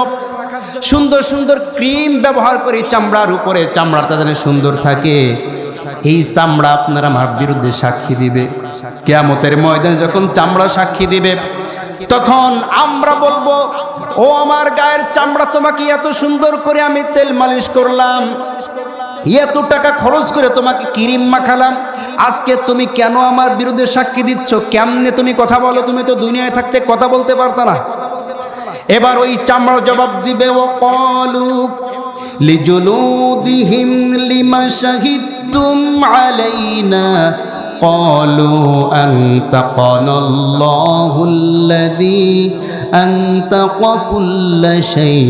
S1: সুন্দর সুন্দর ক্রিম ব্যবহার করি চামড়ার উপরে, চামড়াটা যেন সুন্দর থাকে, এই চামড়া আপনার আমার বিরুদ্ধে সাক্ষী দিবে। কিয়ামতের ময়দানে যখন চামড়া সাক্ষী দিবে, তখন আমরা বলবো, ও আমার গায়ের চামড়া, তোমাকে এত সুন্দর করে আমি তেল মালিশ করলাম, এত টাকা খরচ করে তোমাকে ক্রিম মাখালাম, আজকে তুমি কেন আমার বিরুদ্ধে সাক্ষী দিচ্ছ? কেমনে তুমি কথা বলো? তুমি তো দুনিয়ায় থাকতে কথা বলতে পারতা না। এবার ওই চামড়া জবাব দিবে, ও ক্বালু লিজুলুদিহিম লিমা শাহিদতুম আলাইনা ক্বালু আনতাকানাল্লাহুল্লাযী আনতাকা কুল্লা শাই।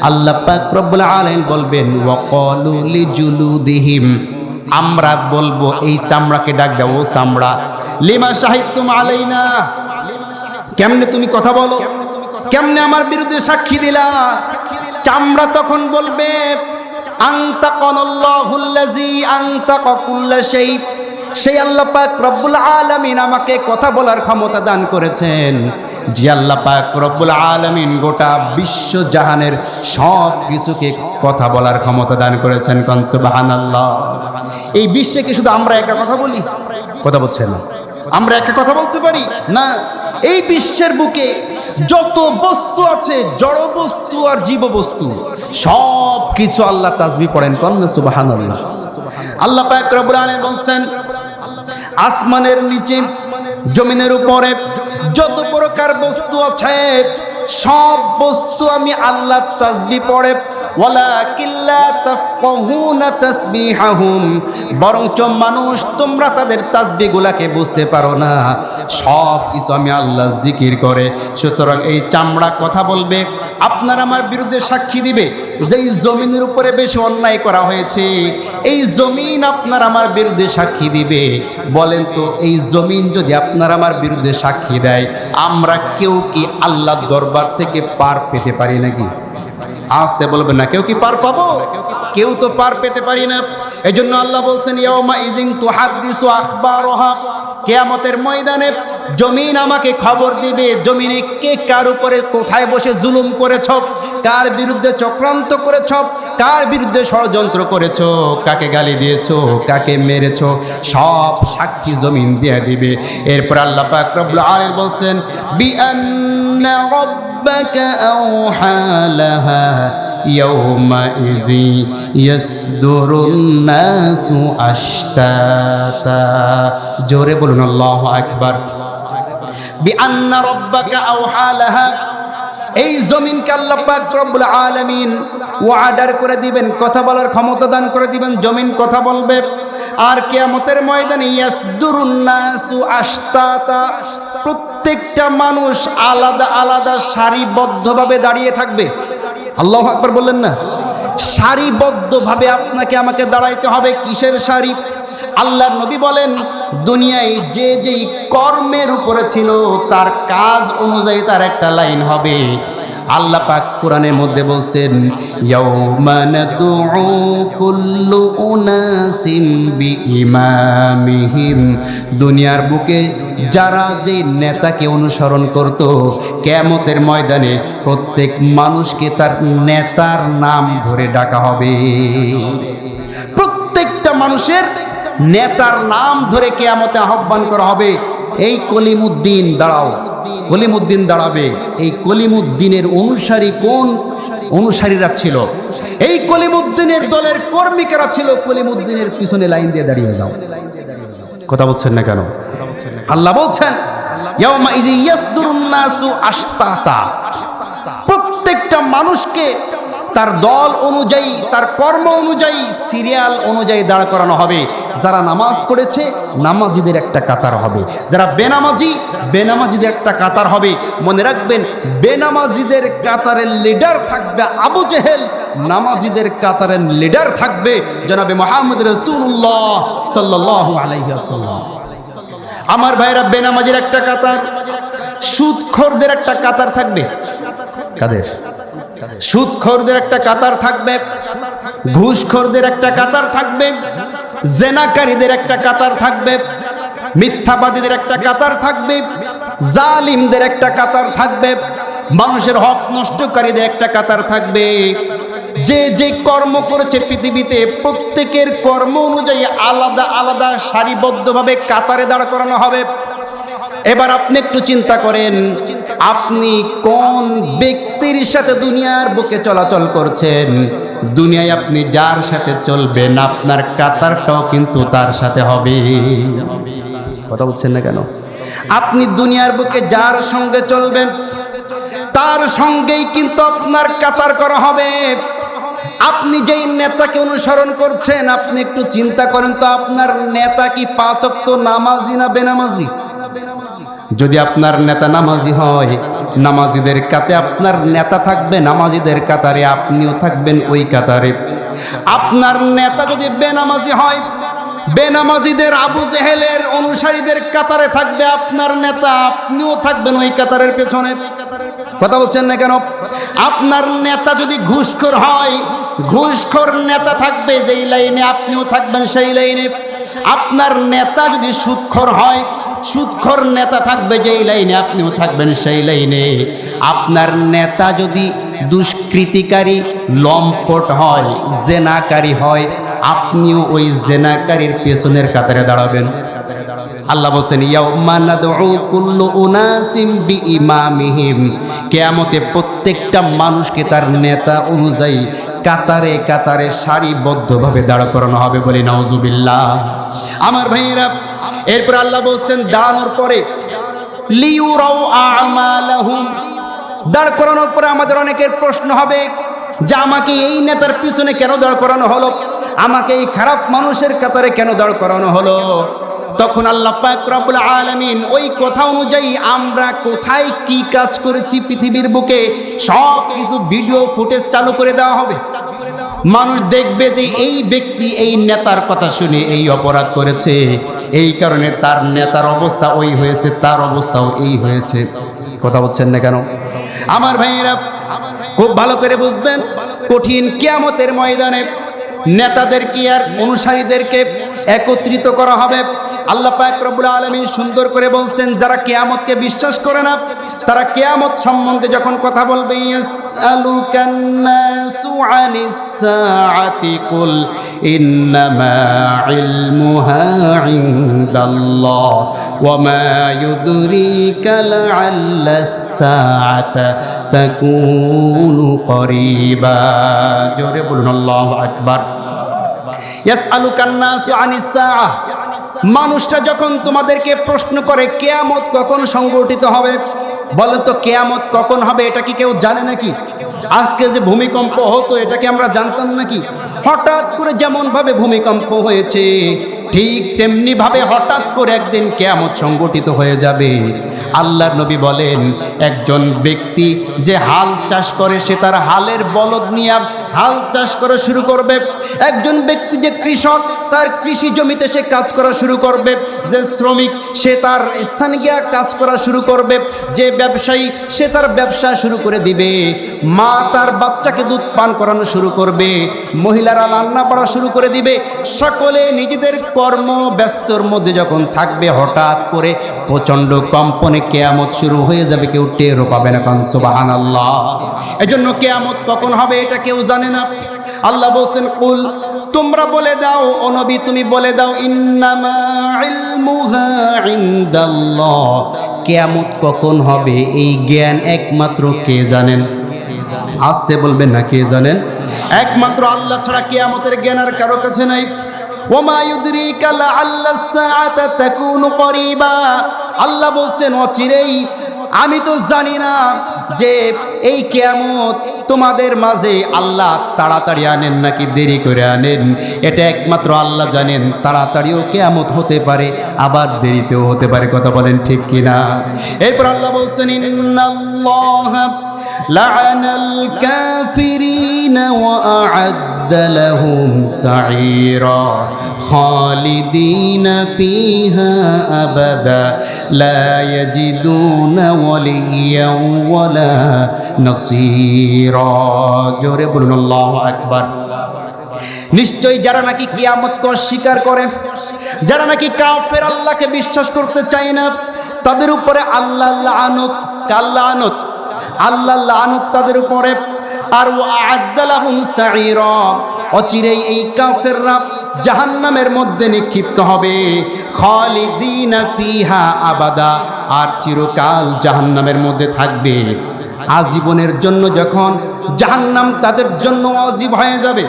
S1: আল্লাহ পাক রব্বুল আলামিন বলবেন, ওয়া ক্বালু লিজুলুদিহিম, আমরা বলবো এই চামড়াকে ডাক দাও, ও চামড়া, লিমা শাহিদতুম আলাইনা, কেমনে তুমি কথা বলো, কেমনে আমার বিরুদ্ধে সাক্ষী দিলা? চামড়া তখন বলবে, আনতাকানাল্লাহুল্লাযী আনতাকা কুল্লা শাই, সেই আল্লাহ পাক রব্বুল আলামিন আমাকে কথা বলার ক্ষমতা দান করেছেন। যে আল্লাহ পাক রব্বুল আলামিন গোটা বিশ্ব জাহানের সব কিছুকে কথা বলার ক্ষমতা দান করেছেন। কোন সুবহানাল্লাহ। এই বিশ্বে কি শুধু আমরা একা কথা বলি? কথা বলছেন না, আমরা একা কথা বলতে পারি না। এই বিশ্বের বুকে যত বস্তু আছে, জড় বস্তু আর জীব বস্তু, সব কিছু আল্লাহ তাসবিহ পড়েন। কোন সুবহানাল্লাহ। আল্লাহ পাক রব্বুল আলামিন বলছেন, আসমানের নিচে জমিনের উপরে যত প্রকার বস্তু আছে, সব বস্তু আমি আল্লাহ তাসবিহ পড়ে। ওয়ালাকিন লা তাফকাহুনা তাসবিহাহুম, বরঞ্চ মানুষ তোমরা তাদের তাসবিহগুলোকে বুঝতে পারো না। সব কিছু আমি আল্লাহ জিকির করে। সুতরাং এই চামড়া কথা বলবে, আপনার আমার বিরুদ্ধে সাক্ষী দিবে। যেই জমিনের উপরে বেশি অন্যায় করা হয়েছে, এই জমিন আপনার আমার বিরুদ্ধে সাক্ষী দিবে। বলেন তো, এই জমিন যদি আপনার আমার বিরুদ্ধে সাক্ষী দেয়, আমরা কেউ কি আল্লাহর দরবার থেকে পার পেতে পারি নাকি? আসে বলবেন না, কেউ কি পার পাবো? কেউ তো পার পেতে পারি না। এই জন্য আল্লাহ বলছেন, ইয়াউমা ইযিন তুহাদ্দিসু আখবারহা, কিয়ামতের ময়দানে জমিন আমাকে খবর দিবে, জমিনে কে কার উপরে কোথায় বসে জুলুম করেছ, কার বিরুদ্ধে চক্রান্ত করেছ, কার বিরুদ্ধে ষড়যন্ত্র করেছ, কাকে গালি দিয়েছ, কাকে মেরেছ, সব সাক্ষী জমিন দিয়ে দিবে। এরপর আল্লাহ পাক রব্বুল আলামিন বলছেন, বিআন্না রাব্বাকা আওহা লাহা ইয়াউমাইযি ইয়াসদুরুন নাসু আশতাতা। জোরে বলুন আল্লাহু আকবার। বিআন্না রাব্বাকা আওহা লাহা, এই জমিনকে আল্লাহ পাক রব্বুল আলামিন ওয়ার্ডার করে দিবেন, কথা বলার ক্ষমতা দান করে দিবেন। জমিন কথা বলবে। আর কিয়ামতের ময়দানে ইয়াসদুরুন নাসু আশতাতা, প্রত্যেকটা মানুষ আলাদা আলাদা সারিবদ্ধভাবে দাঁড়িয়ে থাকবে। আল্লাহু আকবার বললেন না? সারিবদ্ধভাবে আপনাকে আমাকে দাঁড়াইতে হবে। কিসের সারি? আল্লাহর নবী বলেন, দুনিয়ায় যে যেই কর্মের উপরে ছিল তার কাজ অনুযায়ী তার একটা লাইন হবে। আল্লাহ পাক কোরআনের মধ্যে বলছেন ইয়াউমা নাদউ কুল্লু উনাসিম বিইমামিহিম, দুনিয়ার বুকে যারা যে নেতাকে অনুসরণ করত, কিয়ামতের ময়দানে প্রত্যেক মানুষকে তার নেতার নাম ধরে ডাকা হবে। প্রত্যেকটা মানুষের নেতার নাম ধরে কিয়ামতে আহ্বান করা হবে, এই কলিমুদ্দিন দাঁড়াও। কলিমুদ্দিন দাঁড়াবে। এই কলিমুদ্দিনের অনুসারী কোন অনুসারীরা ছিল? এই কলিমুদ্দিনের দলের কর্মীরা ছিল। কলিমুদ্দিনের পিছনে লাইন দিয়ে দাঁড়িয়ে যাও। কথা বলছেন না কেন? আল্লাহ বলছেন ইয়াউমা ইযি ইয়াসদুরুন নাসু আশতাতা, প্রত্যেকটা মানুষকে তার দল অনুযায়ী, তার কর্ম অনুযায়ী, সিরিয়াল অনুযায়ী দাঁড় করানো হবে। যারা নামাজ পড়েছে নামাজিদের একটা কাতার হবে, যারা বেনামাজি বেনামাজিদের একটা কাতার হবে। মনে রাখবেন, বেনামাজিদের কাতারের লিডার থাকবে আবু জেহেল, নামাজিদের কাতারের লিডার থাকবে জনাবে মুহাম্মদ রাসূলুল্লাহ সাল্লাল্লাহু আলাইহি ওয়াসাল্লাম। আমার ভাইরা, বেনামাজির একটা কাতার, সুদখোরদের একটা কাতার থাকবে। কাদের? সুদখোরদের একটা কাতার থাকবে, ঘুষখোরদের একটা কাতার থাকবে, জেনাকারীদের একটা কাতার থাকবে, মিথ্যাবাদীদের একটা কাতার থাকবে, জালিমদের একটা কাতার থাকবে, মানুষের হক নষ্টকারীদের একটা কাতার থাকবে। যে যে কর্ম করেছে পৃথিবীতে, প্রত্যেকের কর্ম অনুযায়ী আলাদা আলাদা সারিবদ্ধভাবে কাতারে দাঁড় করানো হবে। এবার আপনি একটু চিন্তা করেন, আপনি কোন ব্যক্তির সাথে দুনিয়ার বুকে চলাচল করছেন? দুনিয়ায় আপনি যার সাথে চলবেন, আপনার কাতারটাও কিন্তু তার সাথে হবে। কথা বলছেন না কেন? আপনি দুনিয়ার বুকে যার সঙ্গে চলবেন, তার সঙ্গেই কিন্তু আপনার কাতার করা হবে। আপনি যেই নেতাকে অনুসরণ করছেন, আপনি একটু চিন্তা করেন তো, আপনার নেতা কি 5 ওয়াক্ত নামাজি না বেনামাজি? যদি আপনার নেতা নামাজি হয়, নামাজিদের কাতে আপনার নেতা থাকবে, নামাজিদের কাতারে আপনিও থাকবেন ওই কাতারে। আপনার নেতা যদি বেনামাজি হয়, বেনামাজিদের আবু জেহেলের অনুসারীদের কাতারে থাকবে আপনার নেতা, আপনিও থাকবেন ওই কাতারের পেছনে। কথা বলছেন না কেন? আপনার নেতা যদি ঘুষখোর হয়, ঘুষখোর নেতা থাকবে যেই লাইনে, আপনিও থাকবেন সেই লাইনে। আপনার নেতা যদি সুদখোর হয়, সুদখোর নেতা থাকবে যেই লাইনে, আপনিও থাকবেন সেই লাইনে। আপনার নেতা যদি দুষ্কৃতিকারী লম্পট হয়, জেনাকারী হয়, আপনিও ওই জেনাকারীর পেছনের কাতারে দাঁড়াবেন। আল্লাহ বলছেন ইয়াউমা নাদউ কুল্লু উনাসিম বিইমামিহিম, কিয়ামতে প্রত্যেকটা মানুষকে তার নেতা অনুযায়ী কাতারে কাতারে সারিবদ্ধভাবে দাঁড় করানো হবে। বলি নাউজুবিল্লাহ। আমার ভাইয়েরা, এরপর আল্লাহ বলছেন দাঁড়ানোর পরে লিউরাউ আমালাহুম, দাঁড় করানোর পরে আমাদের অনেকের প্রশ্ন হবে যে আমাকে এই নেতার পিছনে কেন দাঁড় করানো হলো, আমাকে এই খারাপ মানুষের কাতারে কেন দাঁড় করানো হলো? তখন আল্লাহ পাক রব্বুল আলামিন ওই কথা অনুযায়ী আমরা কোথায় কি কাজ করেছি পৃথিবীর বুকে সব কিছু ভিডিও ফুটেজ চালু করে দেওয়া হবে। মানুষ দেখবে যে এই ব্যক্তি এই নেতার কথা শুনে এই অপরাধ করেছে, এই কারণে তার নেতার অবস্থা ওই হয়েছে, তার অবস্থাও এই হয়েছে। কথা বলছেন না কেন? আমার ভাইয়েরা, খুব ভালো করে বুঝবেন, কঠিন কিয়ামতের ময়দানে নেতাদেরকে আর অনুসারীদেরকে একত্রিত করা হবে। আল্লাহ পাক রব্বুল আলামিন সুন্দর করে বলছেন, যারা কিয়ামতকে বিশ্বাস করে না, তারা কিয়ামত সম্বন্ধে যখন কথা বলবে, ইয়াসআলুকান নাসু আনিস সাআতি কুল ইন্নামা ইলমুহা ইনদাল্লাহ ওয়া মা ইউদরিকা লাআল্লাস সাআতা তাকুনু করিবা। জোরে বলুন আল্লাহু আকবার। ইয়াসআলুকান নাসু আনিস সাআহ, মানুষটা যখন তোমাদেরকে প্রশ্ন করে কিয়ামত কখন সংঘটিত হবে, বলেন তো কিয়ামত কখন হবে এটা কি কেউ জানে নাকি? আজকে যে ভূমিকম্প হতো এটা কি আমরা জানতাম নাকি? হঠাৎ করে যেমন ভাবে ভূমিকম্প হয়েছে, ঠিক তেমনি ভাবে হঠাৎ করে একদিন কিয়ামত সংঘটিত হয়ে যাবে। আল্লাহর নবী বলেন, একজন ব্যক্তি যে হাল চাষ করে, সে তার হালের বলদ নিয়ে হাল চাষ করা শুরু করবে। একজন ব্যক্তি যে কৃষক, তার কৃষি জমিতে সে কাজ করা শুরু করবে। যে শ্রমিক, সে তার স্থানে গিয়ে কাজ করা শুরু করবে। যে ব্যবসায়ী, সে তার ব্যবসা শুরু করে দিবে। মা তার বাচ্চাকে দুধ পান করানো শুরু করবে। মহিলারা রান্না বাড়া শুরু করে দিবে। সকলে নিজেদের কর্ম ব্যস্তর মধ্যে যখন থাকবে, হঠাৎ করে প্রচণ্ড কম্পনে কেয়ামত শুরু হয়ে যাবে। কেউ টেরও পাবে না। কারণ সুবহানাল্লাহ। এজন্য কেয়ামত কখন হবে এটা কেউ জানে না। আল্লাহ বলছেন, কুল, তোমরা বলে দাও, ও নবী তুমি বলে দাও, ইন্নামা ইলমুহা ইনদাল্লাহ, কিয়ামত কখন হবে এই জ্ঞান একমাত্র কে জানেন? আসতে বলবেন না, কে জানেন? একমাত্র আল্লাহ ছাড়া কিয়ামতের জ্ঞান আর কারো কাছে নাই। ওমা ইউদরিকা লাআল্লাস সাআতা তাকুনু করিবা, আল্লাহ বলছেন অচিরেই, আমি তো জানি না যে এই কিয়ামত তোমাদের মাঝে আল্লাহ তাড়াতাড়ি আনেন নাকি দেরি করে আনেন, এটা একমাত্র আল্লাহ জানেন। তাড়াতাড়িও কিয়ামত হতে পারে, আবার দেরিতেও হতে পারে। কথা বলেন ঠিক কিনা? এরপর আল্লাহ বলছেন, ইন্নাল্লাহা লাআনাল কাফিরিনা ওয়া আ'আদ্দা লাহুম সাঈরা খালিদিনা ফিহা আবাদা লা ইয়াজিদুনা ওয়ালিয়্যান ওয়ালা নাসীরা। জোরে বলুন আল্লাহু আকবার। নিশ্চয়ই যারা নাকি কিয়ামতকে অস্বীকার করে, যারা নাকি কাফের, আল্লাহকে বিশ্বাস করতে চায় না, তাদের উপরে আল্লাহ লানত, কার লানত? আল্লাহ লানত তাদের উপরে। আর ওয়া'আদ্দা লাহুম সাঈরা, অচিরেই এই কাফেররা জাহান্নামের মধ্যে নিক্ষিপ্ত হবে। খালিদিনা ফিহা আবাদা, আর চিরকাল জাহান্নামের মধ্যে থাকবে। আজীবনের জন্য যখন জাহান্নাম তাদের জন্য ওয়াজিব হয়ে যাবে,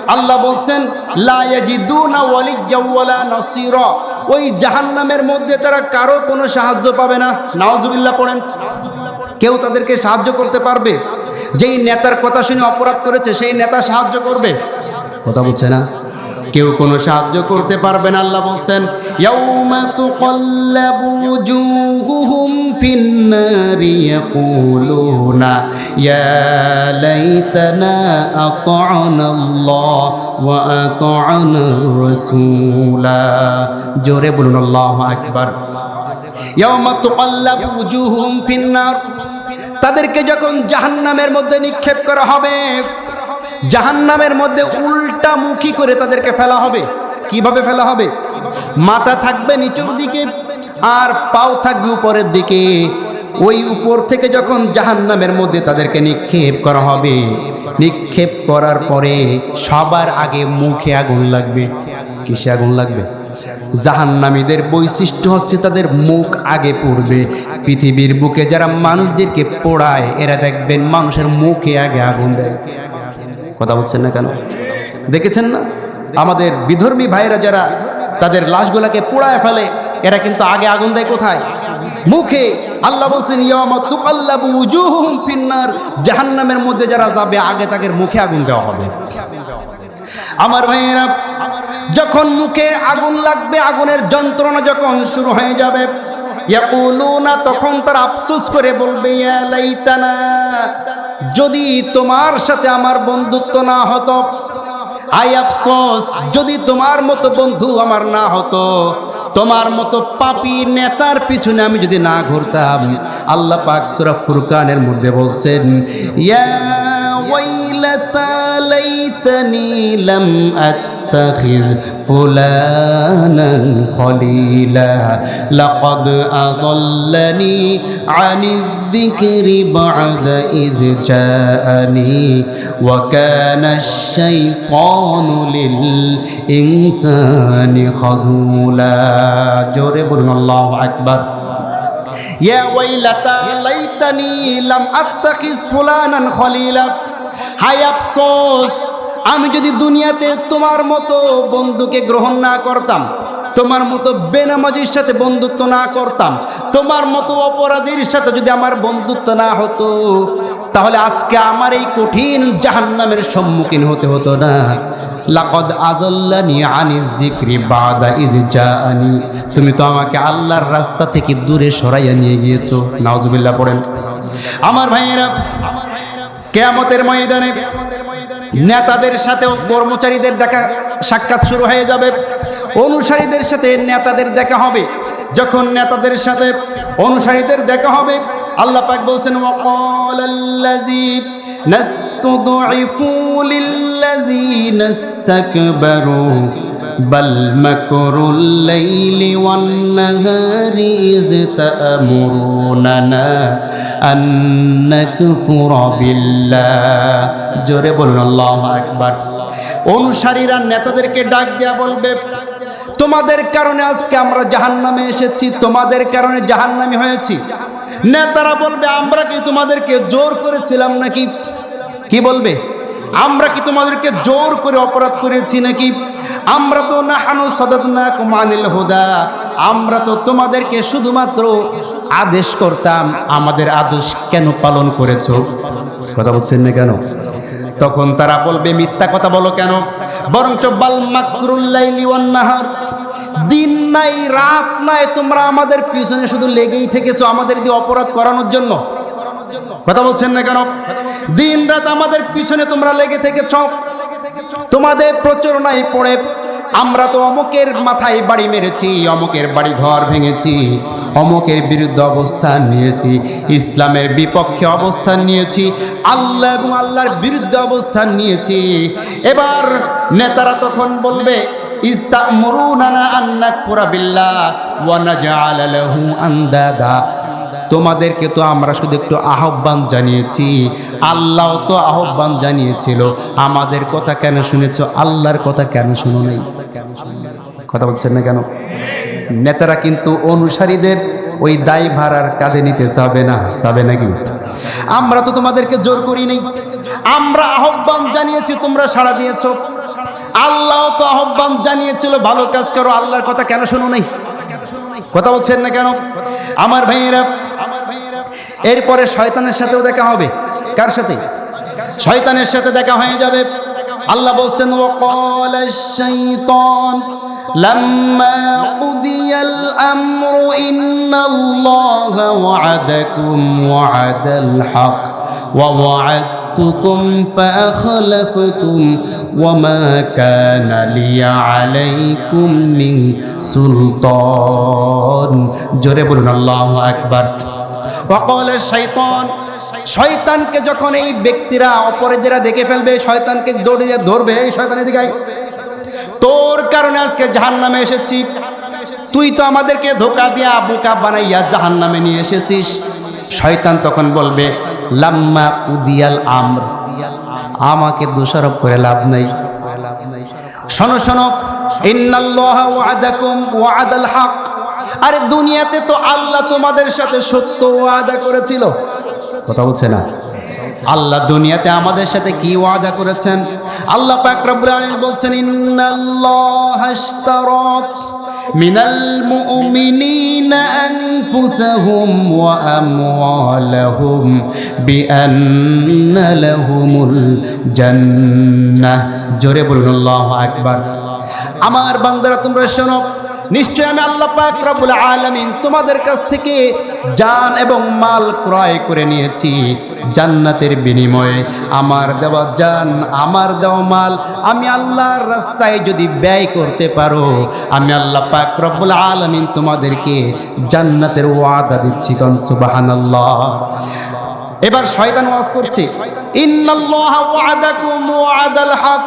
S1: আল্লাহ বলছেন লা ইয়াজিদুনা ওয়ালিয়্যান ওয়ালা নাসীরা, ওই জাহান্নামের মধ্যে তারা কারো কোনো সাহায্য পাবে না। নাউজুবিল্লাহ পড়েন। কেউ তাদেরকে সাহায্য করতে পারবে? যেই নেতার কথা শুনে অপরাধ করেছে, সেই নেতা সাহায্য করবে? কথা বলছে না, কেউ কোনো সাহায্য করতে পারবে না। আল্লাহ বলছেন, ইয়াউমা তুকাল্লাবু ওয়ুজুহুহুম ফিন-নারি ইয়াকুলুনা ইয়া লাইতানা আতা'নাল্লাহ ওয়া আতা'নার রাসূলা। জোরে বলুন আল্লাহু আকবার। ইয়াউমা তুকাল্লাবু ওয়ুজুহুহুম ফিন-নার, তাদেরকে যখন জাহান্নামের মধ্যে নিক্ষেপ করা হবে, জাহান্নামের মধ্যে উল্টামুখী করে তাদেরকে ফেলা হবে। কিভাবে ফেলা হবে? মাথা থাকবে নিচের দিকে আর পাও থাকবে উপরের দিকে। ওই উপর থেকে যখন জাহান্নামের মধ্যে তাদেরকে নিক্ষেপ করা হবে, নিক্ষেপ করার পরে সবার আগে মুখে আগুন লাগবে। কিসে আগুন লাগবে? জাহান্নামীদের বৈশিষ্ট্য হচ্ছে তাদের মুখ আগে পড়বে। পৃথিবীর বুকে যারা মানুষদেরকে পোড়ায়, এরা দেখবেন মানুষের মুখে আগে আগুন দেয়। কথা বলছেন না কেন? দেখেছেন না আমাদের বিধর্মী ভাইরা যারা তাদের লাশগুলাকে পোড়ায় ফেলে, এরা কিন্তু আগে আগুন দেয় কোথায়? মুখে। আল্লাহ বলছেন ইয়াউমা তুকাল্লাবু ওয়ুজুহুহুম ফিন-নার, জাহান্নামের মধ্যে যারা যাবে আগে তাদের মুখে আগুন দেওয়া হবে। আমার ভাইয়েরা, যখন মুখে আগুন লাগবে, আগুনের যন্ত্রণা যখন শুরু হয়ে যাবে, ইয়াকুলুনা, তখন তারা আফসোস করে বলবে, ইয়া লাইতানা, যদি তোমার সাথে আমার বন্ধুত্ব না হতো। আই আফসোস, যদি তোমার মতো বন্ধু আমার না হতো, তোমার মতো পাপী নেতার পিছনে আমি যদি না ঘুরতাম। আল্লাহ পাক সূরা ফুরকানের মধ্যে বলছেন, ইয়া ওয়াইলাতা লাইতানি লাম আত্তাখিজ ফুলানান খলিলা লাকাদ আদাল্লানি আনিয যিকরি বা'দা ইয জাআনি ওয়া কানা আশ-শাইতানু লিল ইনসানি খাযুলা। জোরে বলুন আল্লাহু আকবার। ইয়া ওয়াইলাতা লাইতানি লাম আত্তাখিজ ফুলানান খলিলা, হায় আফসোস, আমি যদি দুনিয়াতে তোমার মতো বন্ধুকে গ্রহণ না করতাম, তোমার মতো বেনামাজির সাথে বন্ধুত্ব না করতাম, তোমার মতো অপরাধীর সাথে যদি আমার বন্ধুত্ব না হতো, তাহলে আজকে আমার এই কঠিন জাহান্নামের সম্মুখীন হতে হতো না। লাকাদ আযাল্লানি আনিয যিকরি বা'দা ইয জাআনি, তুমি তো আমাকে আল্লাহর রাস্তা থেকে দূরে সরাইয়া নিয়ে গিয়েছো। নাউজুবিল্লাহ পড়েন। আমার ভাইয়েরা, কিয়ামতের ময়দানে নেতাদের সাথেও কর্মচারীদের দেখা সাক্ষাৎ শুরু হয়ে যাবে, অনুসারীদের সাথে নেতাদের দেখা হবে। যখন নেতাদের সাথে অনুসারীদের দেখা হবে, আল্লাহ পাক বলছেন ওয়াকালাল্লাযী নাস্তুদঈফু লিল্লাযীনা ইসতাকবারু বাল মাকরুল লাইলি ওয়ান নাহারি ইয তা'মুরুনানা আন নাকফুরা বিল্লাহ। জোরে বলুন আল্লাহু আকবার। অনুসারীরা নেতাদেরকে ডাক দেয়া বলবে, তোমাদের কারণে আজকে আমরা জাহান্নামে এসেছি, তোমাদের কারণে জাহান্নামী হয়েছি। নেতারা বলবে, আমরা কি তোমাদেরকে জোর করেছিলাম নাকি? কি বলবে? আমরা কি তোমাদেরকে জোর করে অপরাধ করেছি নাকি? আমরা তো নাহানু সাদাদনাকুম আনিল হুদা, আমরা তো তোমাদেরকে শুধুমাত্র আদেশ করতাম, আমাদের আদেশ কেন পালন করেছো? কথা বলছেন না কেন? তখন তারা বলবে, মিথ্যা কথা বলো কেন? বরঞ্চ বাল মাকরুল লাইলি ওয়ান নাহার, দিন নাই রাত নাই তোমরা আমাদের পিছনে শুধু লেগেই থেকেছো আমাদের দিয়ে অপরাধ করানোর জন্য। কথা বলছেন না কেন? দিন রাত আমাদের পিছনে তোমরা লেগে থেকেছ। তোমাদের প্রচারণায় পড়ে আমরা তো অমুকের মাথায় বাড়ি মেরেছি, অমুকের বাড়ি ঘর ভেঙেছি, অমুকের বিরুদ্ধে অবস্থান নিয়েছি, ইসলামের বিপক্ষে অবস্থান নিয়েছি, আল্লাহ এবং আল্লাহর বিরুদ্ধে অবস্থান নিয়েছি। এবার নেতারা তখন বলবে, ইস্তা'মুরুনানা আন নাকফুরা বিল্লাহ ওয়া নাজআলা লাহু আনদাদা, তোমাদেরকে তো আমরা শুধু একটু আহ্বান জানিয়েছি, আল্লাহ তো আহ্বান জানিয়েছিল, আমাদের কথা কেন শুনেছো, আল্লাহর কথা কেন শুনো নাই? কথা বলছেন না কেন? নেতারা কিন্তু অনুসারীদের ওই দায় ভাড়ার কাঁধে নিতে চাবে না, চাবে নাকি? আমরা তো তোমাদেরকে জোর করি নাই, আমরা আহ্বান জানিয়েছি, তোমরা সাড়া দিয়েছো। আল্লাহ তো আহ্বান জানিয়েছিল ভালো কাজ করো, আল্লাহর কথা কেন শোনো নাই? কথা বলছেন না কেন? আমার ভাইয়েরা, এরপরে শয়তানের সাথেও দেখা হবে। কার সাথে? শয়তানের সাথে দেখা হয়ে যাবে। আল্লাহ বলছেন ওয়াকালাশ শাইতান লাম্মা কুদিয়াল আমরু ইন্নাল্লাহা ওয়া'আদাকুম ওয়া'আদাল হক ওয়া ওয়া'আদতুকুম ফাআখলাফতুম ওয়া মা কানা লিয়া আলাইকুম মিন সুলতান। জোরে বলুন আল্লাহু আকবার। ওয়াকালাশ শাইতান, শয়তানকে যখন এই ব্যক্তিরা অপরাধীরা দেখে ফেলবে, শয়তানকে দৌড়িয়ে ধরবে, এই শয়তানের দিকে, তোর কারণে আজকে জাহান্নামে এসেছি, তুই তো আমাদেরকে ধোঁকা দিয়া বোকা বানাইয়া জাহান্নামে নিয়ে এসেছিস। শয়তান তখন বলবে, লাম্মা উদিয়াল আমর, আমাকে দোষারোপ করে লাভ নাই। শোনো শোনো, ইন্নাল্লাহা ওয়া'আদাকুম ওয়া'আদাল হক, আরে দুনিয়াতে তো আল্লাহ তোমাদের সাথে সত্য ওয়াদা করেছিল। কথা বলছে না? আল্লাহ দুনিয়াতে আমাদের সাথে কি ওয়াদা করেছেন? আল্লাহ পাক রব্বুল আলামিন বলছেন, ইন্নাল্লাহা আশতারা মিনাল মুমিনিনা আনফুসাহুম ওয়া আমওয়ালাহুম বিআন্না লাহুমুল জান্নাহ। জোরে বলুন আল্লাহু আকবার। আমার বান্দারা তোমরা শোনো, নিশ্চয় আমি আল্লাহ পাক রব্বুল আলামিন তোমাদের কাছ থেকে জান এবং মাল ক্রয় করে নিয়েছি জান্নাতের বিনিময়ে। আমার দেওয়া জান, আমার দেওয়া মাল আমি আল্লাহর রাস্তায় যদি ব্যয় করতে পারো, আমি আল্লাহ পাক রব্বুল আলামিন তোমাদেরকে জান্নাতের ওয়াদা দিচ্ছি। কোন সুবহানাল্লাহ। এবার শয়তান ওয়াজ করছে, ইন্নাল্লাহা ওয়া'আদাকুম ওয়া'আদাল হক,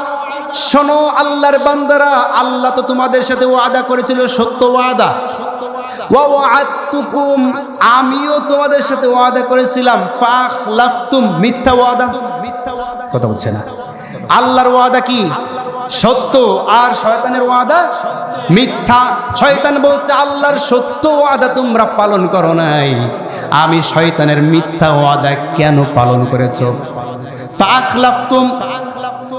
S1: শোনো আল্লাহর বান্দারা, আল্লাহ তো তোমাদের সাথে ওয়াদা করেছিল সত্য ওয়াদা, ওয়া ওয়া'আদতুকুম, আমিও তোমাদের সাথে ওয়াদা করেছিলাম, ফাখলাফতুম, মিথ্যা ওয়াদা। কথা বলছে না? আল্লাহর ওয়াদা কি? সত্য, আর শয়তানের ওয়াদা মিথ্যা। শয়তান বলছে, আল্লাহর সত্য ওয়াদা তোমরা পালন করো নাই, আমি শয়তানের মিথ্যা ওয়াদা কেন পালন করেছো? ফাখলাফতুম,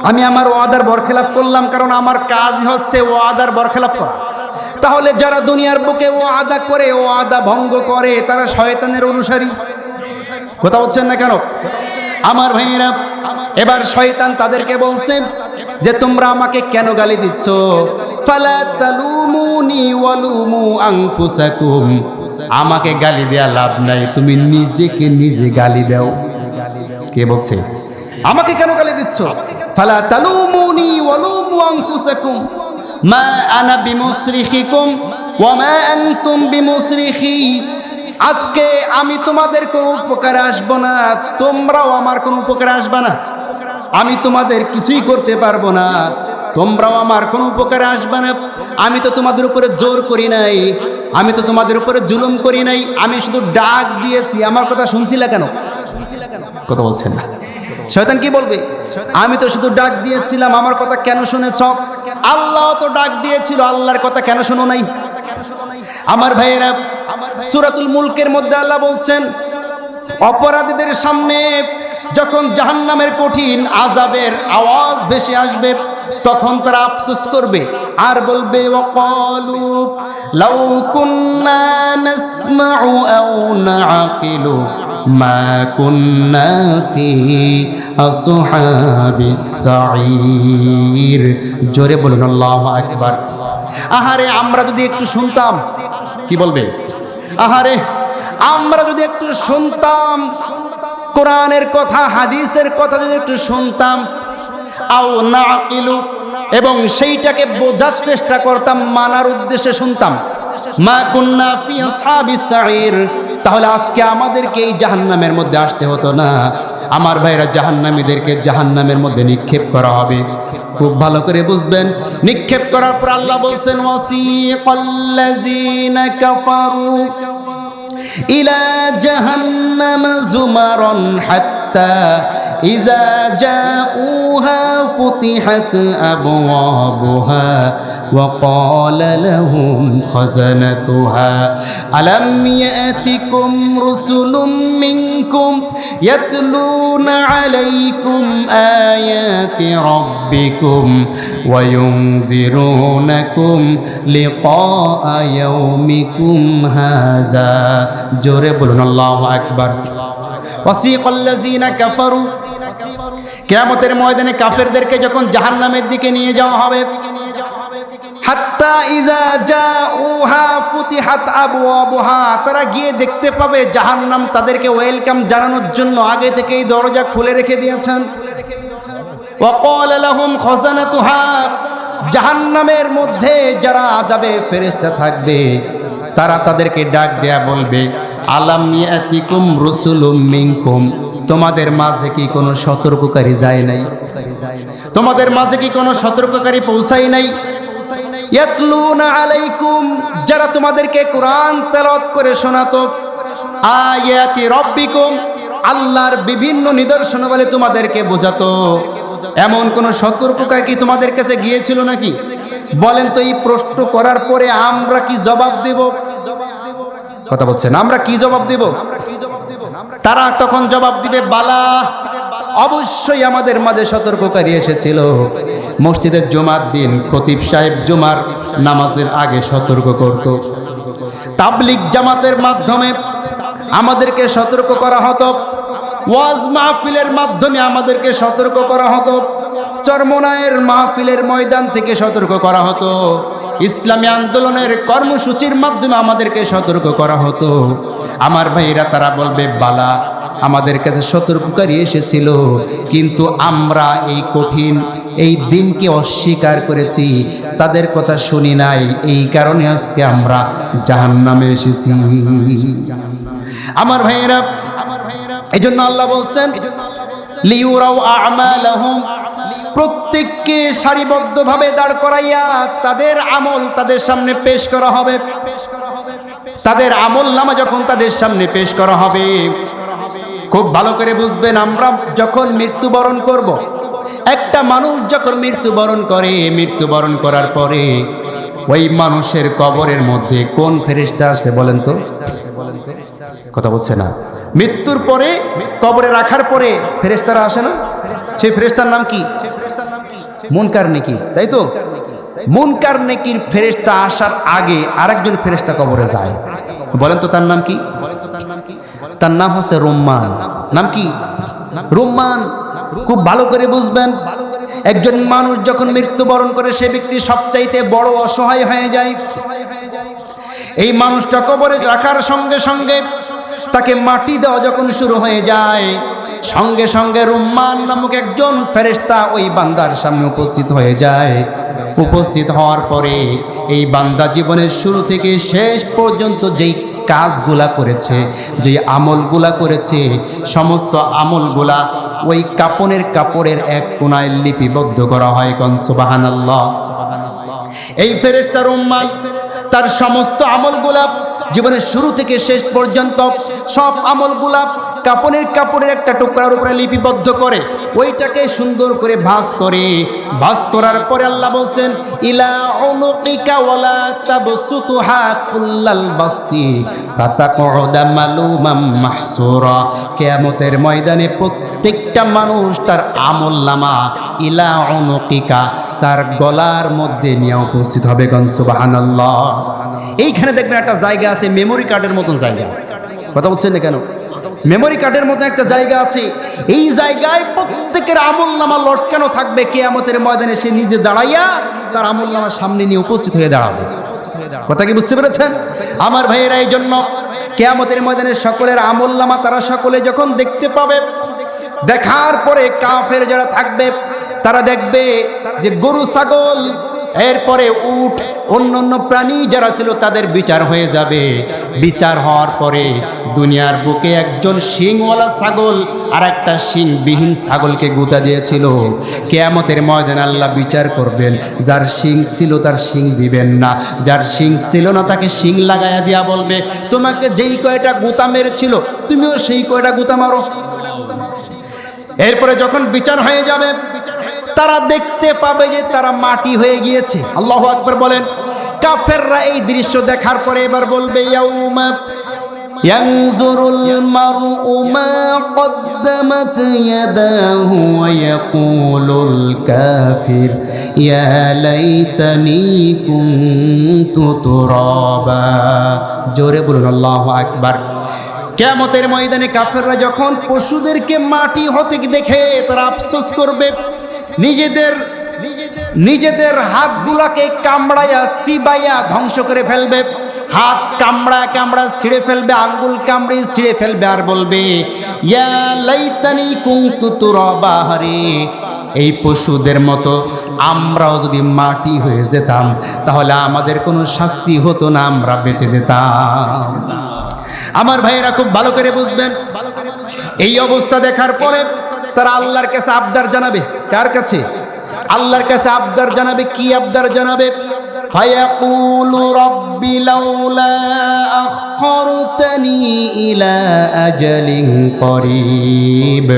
S1: আমি আমার ওয়াদার বরখেলাপ করলাম, কারণ আমার কাজ হচ্ছে ওয়াদার বরখেলাপ করা। তাহলে যারা দুনিয়ার বুকে ওয়াদা করে, ওয়াদা ভঙ্গ করে, তারা শয়তানের অনুসারী। কথা বলছেন না কেন? আমার ভাইয়েরা, এবার শয়তান তাদেরকে বলছে যে তোমরা আমাকে কেন গালি দিচ্ছ? ফালা তালুমুনি ওয়ালুমু আনফুসাকুম, আমাকে গালি দেয়া লাভ নাই, তুমি নিজেকে নিজে গালি দাও। কে বলছে? আমাকে কেন গালি দিচ্ছ? ফালা তালুমুনি ওয়ালুমু আনফুসাকুম মা আনা বিমুসরিখিকুম ওয়া মা আনতুম বিমুসরিখি। আজকে আমি তোমাদের কোনো উপকারে আসবো না, তোমরাও আমার কোনো উপকারে আসবে না। আমি তোমাদের কিছুই করতে পারবো না, তোমরাও আমার কোনো উপকারে আসবে না। আমি তো তোমাদের উপরে জোর করি নাই, আমি তো তোমাদের উপরে জুলুম করি নাই, আমি শুধু ডাক দিয়েছি। আমার কথা শুনছিলে কেন? কথা বলছেন না। শয়তান কি বলবে? আমি তো শুধু ডাক দিয়েছিলাম, আমার কথা কেন শুনেছ? আল্লাহ তো ডাক দিয়েছিল, আল্লাহর কথা কেন শোনো নাই? আমার ভাইয়েরা, সূরাতুল মুলকের মধ্যে আল্লাহ বলছেন, অপরাধীদের সামনে যখন জাহান্নামের কঠিন আযাবের আওয়াজ ভেসে আসবে, তখন তারা আফসোস করবে আর বলবে, ওয়াকালু লাউ কুন্না নাসমাউ আও নাআকিলু মা কুন্না ফি আসহাবিস সাঈর। জোরে বলুন আল্লাহু আকবার। আহারে আমরা যদি একটু শুনতাম, কি বলবে? আহারে আমরা যদি একটু শুনতাম কোরআনের কথা, হাদিসের কথা যদি একটু শুনতাম, আও নাআকিলু, এবং সেইটাকে বোঝার চেষ্টা করতাম, মানার উদ্দেশ্যে শুনতাম, মা কুন্না ফি আসহাবিস সাঈর, তাহলে আজকে আমাদেরকে এই জাহান্নামের মধ্যে আসতে হতো না। আমার ভাইরা, জাহান্নামীদেরকে জাহান্নামের মধ্যে নিক্ষেপ করা হবে। খুব ভালো করে বুঝবেন। নিক্ষেপ করার পর আল্লাহ বলছেন, ওয়াসিকাল্লাযীনা কাফারু ইলা জাহান্নাম যুমারান হাত্তা ইযা জাউহা ফুতিহাত আবওয়াবুহা ওয়া ক্বালা লাহুম খাযানাতুহা আলাম ইয়াতিকুম রুসুলুম মিনকুম ইয়াতলুনা আলাইকুম আয়াতি রাব্বিকুম ওয়া ইউনযিরুনাকুম লিকা ইয়াউমিকুম হাযা। জোরে বলুন আল্লাহু আকবার। ওয়াসিকাল্লাযীনা কাফারু, কিয়ামতের ময়দানে কাফেরদেরকে যখন জাহান্নামের দিকে নিয়ে যাওয়া হবে, হাত্তা ইযা জাউহা ফুতিহাত আবওয়াবুহা, তারা গিয়ে দেখতে পাবে জাহান্নাম তাদেরকে ওয়েলকাম জানানোর জন্য আগে থেকেই দরজা খুলে রেখে দিয়েছেন। ওয়া ক্বালা লাহুম খাযানাতুহা, জাহান্নামের মধ্যে যারা আযাবে ফেরেশতা থাকবে, তারা তাদেরকে ডাক দেয়া বলবে, আলাম ইয়াতিকুম রুসুলুম মিনকুম, তোমাদের মাঝে কি কোনো সতর্ককারী যায় নাই? তোমাদের মাঝে কি কোনো সতর্ককারী পৌঁছায় নাই? ইয়াতলুনা আলাইকুম, যারা তোমাদেরকে কোরআন তেলাওয়াত করে শোনাতো, আয়াতি রাব্বিকুম, আল্লাহর বিভিন্ন নিদর্শন বলে তোমাদেরকে বোঝাতো, এমন কোন সতর্ককারী কি তোমাদের কাছে গিয়েছিল নাকি? বলেন তো, এই প্রশ্ন করার পরে আমরা কি জবাব দেব? কথা বলছেন, আমরা কি জবাব দেব? তারা তখন জবাব দিবে, বালা, অবশ্যই আমাদের মাঝে সতর্ককারী এসেছিল। মসজিদের জুমার দিন খতিব সাহেব জুমার নামাজের আগে সতর্ক করত, তাবলিগ জামাতের মাধ্যমে আমাদেরকে সতর্ক করা হতো, ওয়াজ মাহফিলের মাধ্যমে আমাদেরকে সতর্ক করা হতো, চরমোনায়ের মাহফিলের ময়দান থেকে সতর্ক করা হতো, ইসলামী আন্দোলনের কর্মসূচির মাধ্যমে আমাদেরকে সতর্ক করা হতো। আমার ভাইরা, তারা বলবে, বালা, আমাদের কাছে সতর্ককারী এসেছিল, কিন্তু আমরা এই কঠিন এই দিনকে অস্বীকার করেছি, তাদের কথা শুনি নাই, এই কারণে আজকে আমরা জাহান্নামে এসেছি। আমার ভাইরা, এই জন্য আল্লাহ বলছেন, লিউরাউ আমালাহুম, প্রত্যেককে সারিবদ্ধভাবে দাঁড় করাইয়া তাদের আমল তাদের সামনে পেশ করা হবে। তাদের আমল নামা যখন তাদের সামনে পেশ করা হবে, খুব ভালো করে বুঝবেন, আমরা যখন মৃত্যুবরণ করব, একটা মানুষ যখন মৃত্যুবরণ করে, মৃত্যুবরণ করার পরে ওই মানুষের কবরের মধ্যে কোন ফেরেশতা আসে বলেন তো? কথা বলছে না। মৃত্যুর পরে কবরে রাখার পরে ফেরেশতারা আসে না? সেই ফেরেশতার নাম কি? মুনকার নেকির, তাই তো? মুনকার নেকির ফেরেশতা আসার আগে আরেকজন ফেরেশতা কবরে যায়, বলেন তো তার নাম কি? তার নাম হচ্ছে রুম্মান। নাম কি? রুম্মান। খুব ভালো করে বুঝবেন, একজন মানুষ যখন মৃত্যুবরণ করে, সে ব্যক্তি সবচাইতে বড় অসহায় হয়ে যায়। এই মানুষটা কবরে রাখার সঙ্গে সঙ্গে তাকে মাটি দেওয়া যখন শুরু হয়ে যায়, সঙ্গে সঙ্গে রুম্মান নামক একজন ফেরেশতা ওই বান্দার সামনে উপস্থিত হয়ে যায়। উপস্থিত হওয়ার পরে এই বান্দা জীবনের শুরু থেকে শেষ পর্যন্ত যেই কাজগুলা করেছে, যে আমলগুলা করেছে, সমস্ত আমলগুলা ওই কাপড়ের এক কোণায় লিপিবদ্ধ করা হয়। কোন সুবহানাল্লাহ। এই ফেরেশতা রুম্মান তার সমস্ত আমলগুলা জীবনের শুরু থেকে শেষ পর্যন্ত সব আমলগুলা কাপড়ের একটা টুকরার উপরে লিপিবদ্ধ করে ওইটাকে সুন্দর করে ভাঁজ করে। ভাঁজ করার পরে আল্লাহ বলছেন, ইলা উনুকিকা ওয়ালা তাবসুতুহা কুল্লাল বাসতি ফাতাকুদা মালুমাম মাহসুরা। কিয়ামতের ময়দানে প্রত্যেকটা মানুষ তার আমলনামা ইলা উনুকিকা তার গলার মধ্যে নিয়ে উপস্থিত হবে। কোন সুবহানাল্লাহ। এইখানে দেখবেন একটা জায়গা আছে, মেমোরি কার্ডের মতন জায়গা। কথা বলছেন না কেন? মেমোরি কার্ডের মতো একটা জায়গা আছে। এই জায়গায় প্রত্যেকের আমলনামা লটকানো থাকবে। কিয়ামতের ময়দানে সে নিজে দাঁড়াইয়া তার আমলনামা সামনে নিয়ে উপস্থিত হয়ে দাঁড়াবে। কথা কি বুঝতে পেরেছেন আমার ভাইয়েরা? এই জন্য কিয়ামতের ময়দানে সকলের আমলনামা তারা সকলে যখন দেখতে পাবে, দেখার পরে কাফের যারা থাকবে তারা দেখবে যে গরু, ছাগল, এরপরে উট, অন্য প্রাণী যারা ছিল তাদের বিচার হয়ে যাবে। বিচার হওয়ার পরে দুনিয়ার বুকে একজন শিংওয়ালা ছাগল আর একটা শিংবিহীন ছাগলকে গুঁতা দিয়েছিল। কিয়ামতের ময়দানে আল্লাহ বিচার করবেন, যার শিং ছিল তার শিং দিবেন না, যার শিং ছিল না তাকে শিং লাগাইয়া দিয়া বলবে, তোমাকে যেই কয়টা গুঁতা মেরেছিল তুমিও সেই কয়টা গুঁতা মারো। এরপরে যখন বিচার হয়ে যাবে তারা দেখতে পাবে যে তারা মাটি হয়ে গিয়েছে। আল্লাহু আকবার বলেন। কাফেররা এই দৃশ্য দেখার পরে এবার বলবে, ইয়াউমা ইয়ানজুরুল মারউ মা কদ্দামাত ইয়াদাহু ওয়া ইয়াকুলুল কাফির ইয়া লাইতানি কুনতু তুরাবা। জোরে বলুন আল্লাহু আকবার। কিয়ামতের ময়দানে কাফেররা যখন পশুদেরকে মাটি হতে দেখে তারা আফসোস করবে, নিজেদের হাতগুলাকে কামড়াইয়া চিবাইয়া ধ্বংস করে ফেলবে। হাত কামড়া ছিঁড়ে ফেলবে, আঙ্গুল কামড়ে ছিঁড়ে ফেলবে, আর বলবে, ইয়া লাইতানি কুনতু তুরাবা। হারে, এই পশুদের মতো আমরাও যদি মাটি হয়ে যেতাম তাহলে আমাদের কোনো শাস্তি হতো না, আমরা বেঁচে যেতাম। আমার ভাইয়েরা খুব ভালো করে বুঝবেন, এই অবস্থা দেখার পরে তারা আল্লাহর কাছে আবদার জানাবে। কার কাছে? আল্লাহর কাছে আবদার জানাবে। কি আবদার জানাবে? ফায়াকুলু রাব্বি লাউলা আখখারতানি ইলা আজালিন করিব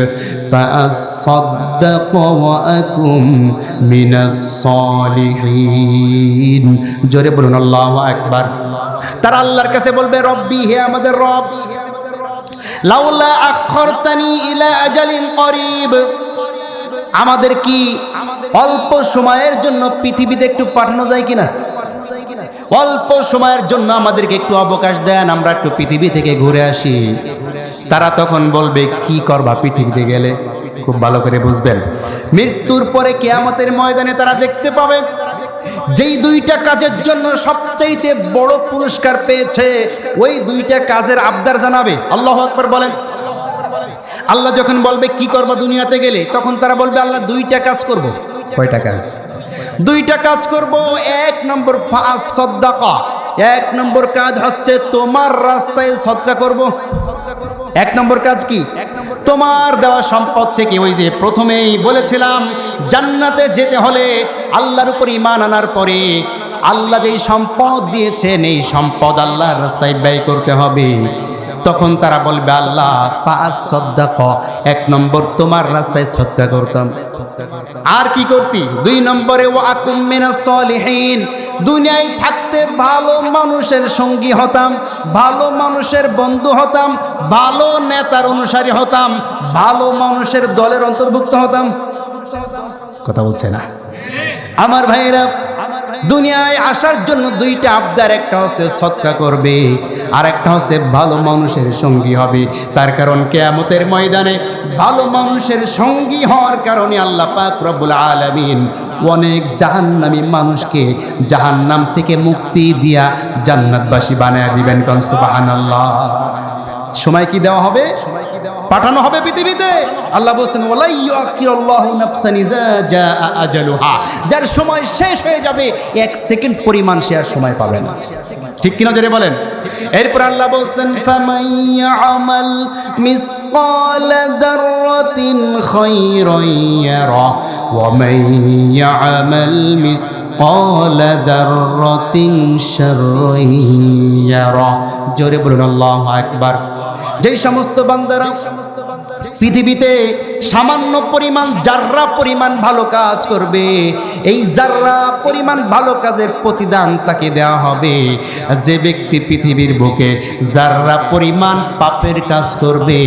S1: ফাআসাদদাক ওয়া আকুম মিনাস সালিহিন। জোরে বলুন আল্লাহু আকবার। তারা আল্লাহর কাছে বলবে, রব্বি, হে আমাদের রব, লাউলা আখখারতানি ইলা আজালিন করিব, আমাদের কি অল্প সময়ের জন্য পৃথিবীতে একটু পাঠানো যায় কিনা? অল্প সময়ের জন্য আমাদেরকে একটু অবকাশ দেন, আমরা একটু পৃথিবী থেকে ঘুরে আসি। তারা তখন বলবে, কি করবা পৃথিবীতে গেলে? খুব ভালো করে বুঝবেন, মৃত্যুর পরে কিয়ামতের ময়দানে তারা দেখতে পাবে যেই দুইটা কাজের জন্য সবচাইতে বড় পুরস্কার পেয়েছে, ওই দুইটা কাজের আবদার জানাবে। আল্লাহু আকবার বলেন। আল্লাহ যখন বলবে কি করবা দুনিয়াতে গেলে, তখন তারা বলবে, আল্লাহ দুইটা কাজ করব। কয়টা কাজ? দুইটা কাজ করব। এক নম্বর ফাআসাদদাকা, এক নম্বর কাজ হচ্ছে তোমার রাস্তায় সদকা করব। এক নম্বর কাজ কি? তোমার দেওয়া সম্পদ থেকে, ওই যে প্রথমেই বলেছিলাম জান্নাতে যেতে হলে আল্লাহর উপর ঈমান আনার পরে আল্লাহ যেই সম্পদ দিয়েছেন এই সম্পদ আল্লাহর রাস্তায় ব্যয় করতে হবে। তখন তারা বলবে, আল্লাহ ফাআসাদদাকা, এক নম্বর তোমার রাস্তায় সদকা করতাম। আর কি করতি? দুই নম্বরে ওয়া আকুম মিনাস সালিহিন, দুনিয়ায় থাকতে ভালো মানুষের সঙ্গী হতাম, ভালো মানুষের বন্ধু হতাম, ভালো নেতার অনুসারী হতাম, ভালো মানুষের দলের অন্তর্ভুক্ত হতাম। কথা বলছে না আমার ভাইয়েরা? দুনিয়ায় আসার জন্য দুইটা আবদার, একটা হচ্ছে সদকা করবে, আর একটা হচ্ছে ভালো মানুষের সঙ্গী হবে। তার কারণ কিয়ামতের ময়দানে ভালো মানুষের সঙ্গী হওয়ার কারণে আল্লাহ পাক রব্বুল আলামিন অনেক জাহান্নামী মানুষকে জাহান্নাম থেকে মুক্তি দিয়া জান্নাতবাসী বানায়া দিবেন। কোন সুবহানাল্লাহ। সময় কি দেওয়া হবে? পাঠানো হবে পৃথিবীতে। আল্লাহ বলছেন ওয়ালা ইউআখিরুল্লাহু নাফসান ইযা জাআ আজালুহা, যার সময় শেষ হয়ে যাবে 1 সেকেন্ড পরিমাণ সে আর সময় পাবে না। ঠিক কিনা জোরে বলেন। এরপর আল্লাহ বলছেন ফামান ইয়ামাল মিসকালা যাররাতিন খায়রান ইয়ারা ওয়া মান ইয়ামাল মিসকালা যাররাতিন শাররান ইয়ারা। জোরে বলুন আল্লাহু আকবার। যেই সমস্ত বান্দারা পৃথিবীতে সামান্য পরিমাণ জাররা পরিমাণ ভালো কাজ করবে, এই জাররা পরিমাণ ভালো কাজের প্রতিদান তাকে দেওয়া হবে। যে ব্যক্তি পৃথিবীর বুকে জাররা পরিমাণ পাপের কাজ করবে,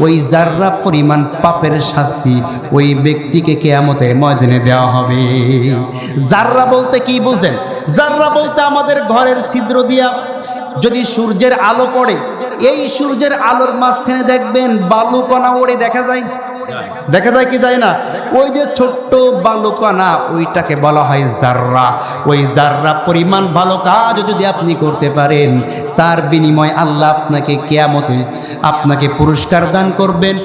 S1: ওই জাররা পরিমাণ পাপের শাস্তি ওই ব্যক্তিকে কিয়ামতের ময়দানে দেওয়া হবে। জাররা বলতে কি বুঝেন? জাররা বলতে আমাদের ঘরের ছিদ্র দিয়া যদি সূর্যের আলো পড়ে, এই সূর্যের আলোর মাঝখানে দেখবেন বালুকণা ওড়ে দেখা যায়, দেখা যায় কি যায় না? ওই যে ছোট্ট বালুকণা, ওইটাকে বলা হয় জাররা। ওই জাররা পরিমাণ ভালো কাজ যদি আপনি করতে পারেন, তার বিনিময়ে আল্লাহ আপনাকে কিয়ামতে আপনাকে পুরস্কার দান করবেন।